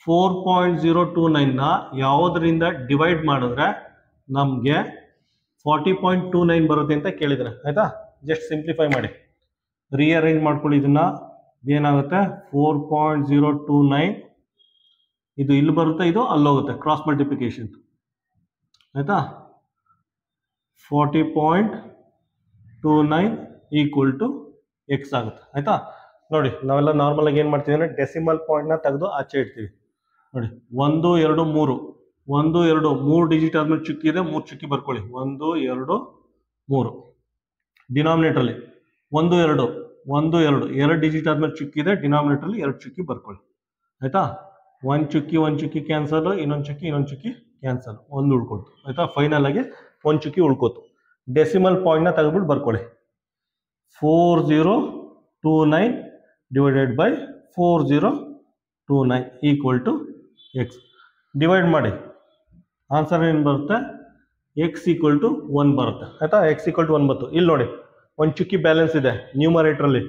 4.029ನ ಯಾವುದರಿಂದ ಡಿವೈಡ್ ಮಾಡಿದ್ರೆ ನಮಗೆ 40.29 ಬರುತ್ತೆ ಅಂತ ಕೇಳಿದ್ದಾನೆ ಆಯ್ತಾ. ಜಸ್ಟ್ ಸಿಂಪ್ಲಿಫೈ ಮಾಡಿ, ರೀಅರೇಂಜ್ ಮಾಡ್ಕೊಳ್ಳಿ. ಇದನ್ನ ಏನಾಗುತ್ತೆ 4.029 ಇದು ಇಲ್ಲಿ ಬರುತ್ತೆ, ಇದು ಅಲ್ಲೋಗುತ್ತೆ, ಕ್ರಾಸ್ ಮಲ್ಟಿಪ್ಲಿಕೇಶನ್ ಆಯ್ತಾ. 40.29 ಈಕ್ವಲ್ ಟು ಎಕ್ಸ್ ಆಗುತ್ತೆ ಆಯ್ತಾ. ನೋಡಿ ನಾವೆಲ್ಲ ನಾರ್ಮಲ್ ಆಗಿ ಏನು ಮಾಡ್ತೀವಿ ಅಂದರೆ ಡೆಸಿಮಲ್ ಪಾಯಿಂಟ್ನ ತೆಗೆದು ಆಚೆ ಇಡ್ತೀವಿ. ನೋಡಿ 1 2 3 1 2 3 ಡಿಜಿಟ್ ಆದ್ಮೇಲೆ ಚುಕ್ಕಿ ಇದೆ, 3 ಚುಕ್ಕಿ ಬರ್ಕೊಳ್ಳಿ. 1 2 3 ಡಿನಾಮಿನೇಟ್ರಲ್ಲಿ 1 2 1 2 2 ಡಿಜಿಟ್ ಆದ್ಮೇಲೆ ಚುಕ್ಕಿ ಇದೆ, ಡಿನಾಮಿನೇಟ್ರಲ್ಲಿ 2 ಚುಕ್ಕಿ ಬರ್ಕೊಳ್ಳಿ ಆಯ್ತಾ. 1 ಚುಕ್ಕಿ ಕ್ಯಾನ್ಸಲ್, ಇನ್ನೊಂದು ಚುಕ್ಕಿ ಕ್ಯಾನ್ಸಲ್, 1 ಉಳ್ಕೊಳ್ತು ಆಯ್ತಾ. ಫೈನಲ್ ಆಗಿ 1 ಚುಕ್ಕಿ ಉಳ್ಕೋತು. ಡೆಸಿಮಲ್ ಪಾಯಿಂಟ್ನ ತೆಗೆದ್ಬಿಟ್ಟು ಬರ್ಕೊಳ್ಳಿ. 4029 divided by 4029 equal to x. Divide ಮಾಡಿ ಆನ್ಸರ್ ಏನು ಬರುತ್ತೆ? ಎಕ್ಸ್ ಈಕ್ವಲ್ ಟು 1 ಬರುತ್ತೆ ಆಯ್ತಾ. ಎಕ್ಸ್ ಈಕ್ವಲ್ ಟು 1 ಬಂತು. ಇಲ್ಲಿ ನೋಡಿ 1 ಚುಕ್ಕಿ ಬ್ಯಾಲೆನ್ಸ್ ಇದೆ ನ್ಯೂಮರೇಟ್ರಲ್ಲಿ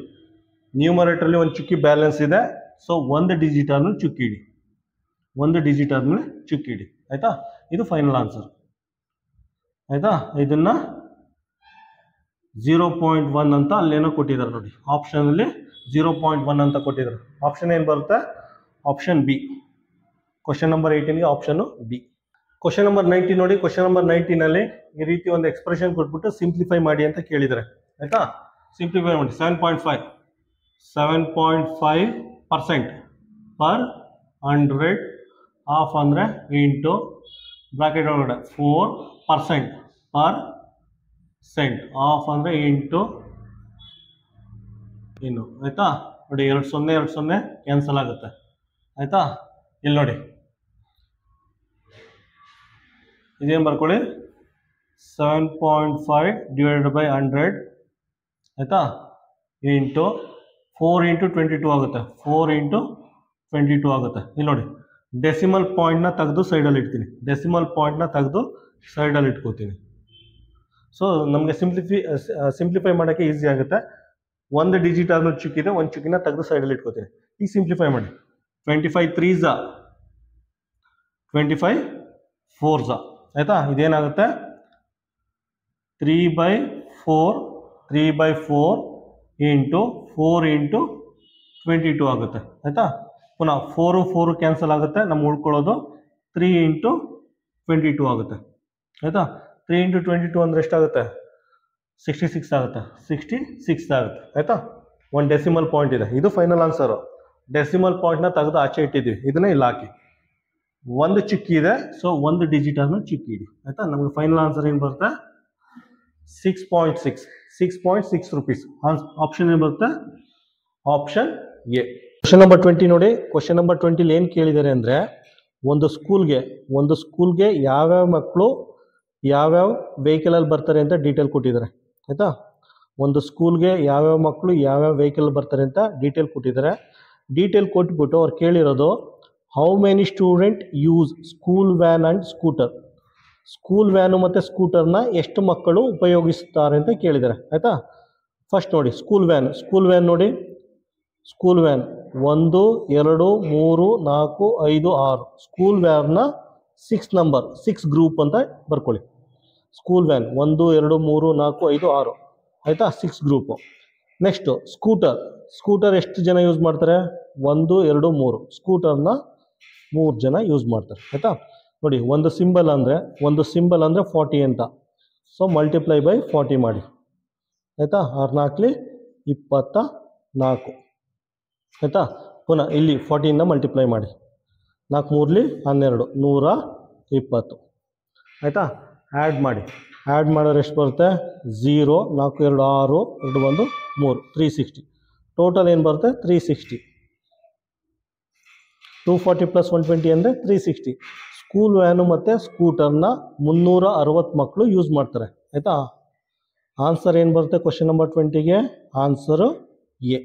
1 ಚುಕ್ಕಿ ಬ್ಯಾಲೆನ್ಸ್ ಇದೆ. ಸೊ 1 ಡಿಜಿಟ್ ಆದ್ಮೇಲೆ ಚುಕ್ಕಿ ಇಡಿ, 1 ಡಿಜಿಟ್ ಆದ್ಮೇಲೆ ಚುಕ್ಕಿ ಇಡಿ ಆಯ್ತಾ. ಇದು ಫೈನಲ್ ಆನ್ಸರ್ ಆಯ್ತಾ. ಇದನ್ನ 0.1 ಅಂತ ಅಲ್ಲೇನೋ ಕೊಟ್ಟಿದ್ದಾರೆ ನೋಡಿ, ಆಪ್ಷನಲ್ಲಿ 0.1 ಅಂತ ಕೊಟ್ಟಿದ್ದಾರೆ. ಆಪ್ಷನ್ ಏನು ಬರುತ್ತೆ? Option B. ಕ್ವಶನ್ ನಂಬರ್ 18ಗೆ ಆಪ್ಷನ್ನು ಬಿ. ಕ್ವಶನ್ ನಂಬರ್ 19 ನೋಡಿ. ಕ್ವಶನ್ ನಂಬರ್ 19ನಲ್ಲಿ ಈ ರೀತಿ ಒಂದು ಎಕ್ಸ್ಪ್ರೆಷನ್ ಕೊಟ್ಬಿಟ್ಟು ಸಿಂಪ್ಲಿಫೈ ಮಾಡಿ ಅಂತ ಕೇಳಿದ್ದಾರೆ ಆಯ್ತಾ. ಸಿಂಪ್ಲಿಫೈ ಮಾಡಿ 7.5% ಪರ್ 100 ಹಾಫ್ ಅಂದರೆ ಇಂಟು ಬ್ರಾಕೆಟ್ ಒಳಗಡೆ 4% ಪರ್ ಸೆಂಟ್, ಹಾಫ್ ಅಂದರೆ ಇಂಟು ಇನ್ನು ಆಯ್ತಾ. ನೋಡಿ 2 0 ಕ್ಯಾನ್ಸಲ್ ಆಗುತ್ತೆ ಆಯ್ತಾ. ಇಲ್ಲಿ ನೋಡಿ ಇದೇನು ಬರ್ಕೊಳ್ಳಿ 7.5 ಡಿವೈಡೆಡ್ ಬೈ 100 ಆಯ್ತಾ ಇಂಟು 4 ಇಂಟು 22 ಆಗುತ್ತೆ. 4 ಇಂಟು 22 ಆಗುತ್ತೆ. ಇಲ್ಲಿ ನೋಡಿ, ಡೆಸಿಮಲ್ ಪಾಯಿಂಟ್ನ ತೆಗೆದು ಸೈಡಲ್ಲಿ ಇಡ್ತೀನಿ, ಡೆಸಿಮಲ್ ಪಾಯಿಂಟ್ನ ತೆಗೆದು ಸೈಡಲ್ಲಿ ಇಟ್ಕೋತೀನಿ. ಸೊ ನಮಗೆ ಸಿಂಪ್ಲಿಫೈ ಮಾಡೋಕ್ಕೆ ಈಸಿ ಆಗುತ್ತೆ. ಒಂದು ಡಿಜಿಟ್ ಆದ್ಮೇಲೆ ಚಿಕ್ಕಿದೆ, ಒಂದು ಚಿಕ್ಕಿನ ತೆಗೆದು ಸೈಡಲ್ಲಿ ಇಟ್ಕೋತೀನಿ. ಈಗ ಸಿಂಪ್ಲಿಫೈ ಮಾಡಿ. 25 3s 25 4s ಆಯಿತಾ. ಇದೇನಾಗುತ್ತೆ 3/4 ಇಂಟು 4 ಇಂಟು 22 ಆಗುತ್ತೆ ಆಯಿತಾ. ಪುನಃ 4 ಕ್ಯಾನ್ಸಲ್ ಆಗುತ್ತೆ, ನಮ್ಗೆ ಉಳ್ಕೊಳ್ಳೋದು 3 ಇಂಟು 22 ಆಗುತ್ತೆ ಆಯಿತಾ. 3 ಇಂಟು 22 ಅಂದರೆ ಎಷ್ಟಾಗುತ್ತೆ? 66 ಆಗುತ್ತೆ, 66 ಆಗುತ್ತೆ ಆಯಿತಾ. ಒಂದು ಡೆಸಿಮಲ್ ಪಾಯಿಂಟ್ ಇದೆ, ಇದು ಫೈನಲ್ ಆನ್ಸರು. ಡೆಸಿಮಲ್ ಪಾಯಿಂಟ್ನ ತೆಗೆದು ಆಚೆ ಇಟ್ಟಿದ್ದೀವಿ, ಇದನ್ನೇ ಇಲ್ಲಿ ಹಾಕಿ. ಒಂದು ಚಿಕ್ಕಿ ಇದೆ, ಸೊ ಒಂದು ಡಿಜಿಟ್ ಆದ್ಮೇಲೆ ಚಿಕ್ಕಿ ಇಡಿ ಆಯಿತಾ. ನಮಗೆ ಫೈನಲ್ ಆನ್ಸರ್ ಏನು ಬರುತ್ತೆ? 6.6 ರೂಪೀಸ್. ಆಪ್ಷನ್ ಏನು ಬರುತ್ತೆ? Option A. ಕ್ವಶನ್ ನಂಬರ್ 20 ನೋಡಿ. ಕ್ವಶನ್ ನಂಬರ್ 20 ಏನು ಕೇಳಿದ್ದಾರೆ ಅಂದರೆ, ಒಂದು ಸ್ಕೂಲ್ಗೆ ಯಾವ್ಯಾವ ಮಕ್ಕಳು ಯಾವ್ಯಾವ ವೆಹಿಕಲಲ್ಲಿ ಬರ್ತಾರೆ ಅಂತ ಡೀಟೇಲ್ ಕೊಟ್ಟಿದ್ದಾರೆ ಆಯಿತಾ. ಒಂದು ಸ್ಕೂಲ್ಗೆ ಯಾವ್ಯಾವ ಮಕ್ಕಳು ಯಾವ್ಯಾವ ವೆಹಿಕಲ್ ಬರ್ತಾರೆ ಅಂತ ಡೀಟೇಲ್ ಕೊಟ್ಟಿದ್ದಾರೆ. ಡೀಟೇಲ್ ಕೊಟ್ಬಿಟ್ಟು ಅವ್ರು ಕೇಳಿರೋದು how many student use school van and scooter. School van ಮತ್ತು ಸ್ಕೂಟರ್ನ ಎಷ್ಟು ಮಕ್ಕಳು ಉಪಯೋಗಿಸ್ತಾರೆ ಅಂತ ಕೇಳಿದ್ದಾರೆ ಆಯಿತಾ. ಫಸ್ಟ್ ನೋಡಿ, ಸ್ಕೂಲ್ ವ್ಯಾನ್ ನೋಡಿ. School van 1 2 3 4 5 6. ಸ್ಕೂಲ್ ವ್ಯಾನ್ನ 6 ನಂಬರ್, 6 ಗ್ರೂಪ್ ಅಂತ ಬರ್ಕೊಳ್ಳಿ. ಸ್ಕೂಲ್ ವ್ಯಾನ್ 1 2 3 4 5 6 ಆಯಿತಾ, 6 ಗ್ರೂಪು. ನೆಕ್ಸ್ಟು ಸ್ಕೂಟರ್ ಎಷ್ಟು ಜನ ಯೂಸ್ ಮಾಡ್ತಾರೆ? 1 2 3. ಸ್ಕೂಟರ್ನ 3 ಜನ ಯೂಸ್ ಮಾಡ್ತಾರೆ ಆಯಿತಾ. ನೋಡಿ, ಒಂದು ಸಿಂಬಲ್ ಅಂದರೆ 40 ಅಂತ. ಸೊ ಮಲ್ಟಿಪ್ಲೈ ಬೈ 40 ಮಾಡಿ ಆಯಿತಾ. 6 4 24 ಆಯಿತಾ. ಪುನಃ ಇಲ್ಲಿ 40ಇಂದ ಮಲ್ಟಿಪ್ಲೈ ಮಾಡಿ, 4 3 12 120 ಆಯಿತಾ. ಆ್ಯಡ್ ಮಾಡಿದ್ರೆ ಎಷ್ಟು ಬರುತ್ತೆ? 0 4 2 6 2 1 3 360. ಟೋಟಲ್ ಏನು ಬರುತ್ತೆ? 360. 240 + 120 ಅಂದರೆ 360. ಸ್ಕೂಲ್ ವ್ಯಾನು ಮತ್ತು ಸ್ಕೂಟರ್ನ 360 ಮಕ್ಕಳು ಯೂಸ್ ಮಾಡ್ತಾರೆ ಆಯಿತಾ. ಆನ್ಸರ್ ಏನು ಬರುತ್ತೆ ಕ್ವಶನ್ ನಂಬರ್ 20ಗೆ? Answer A.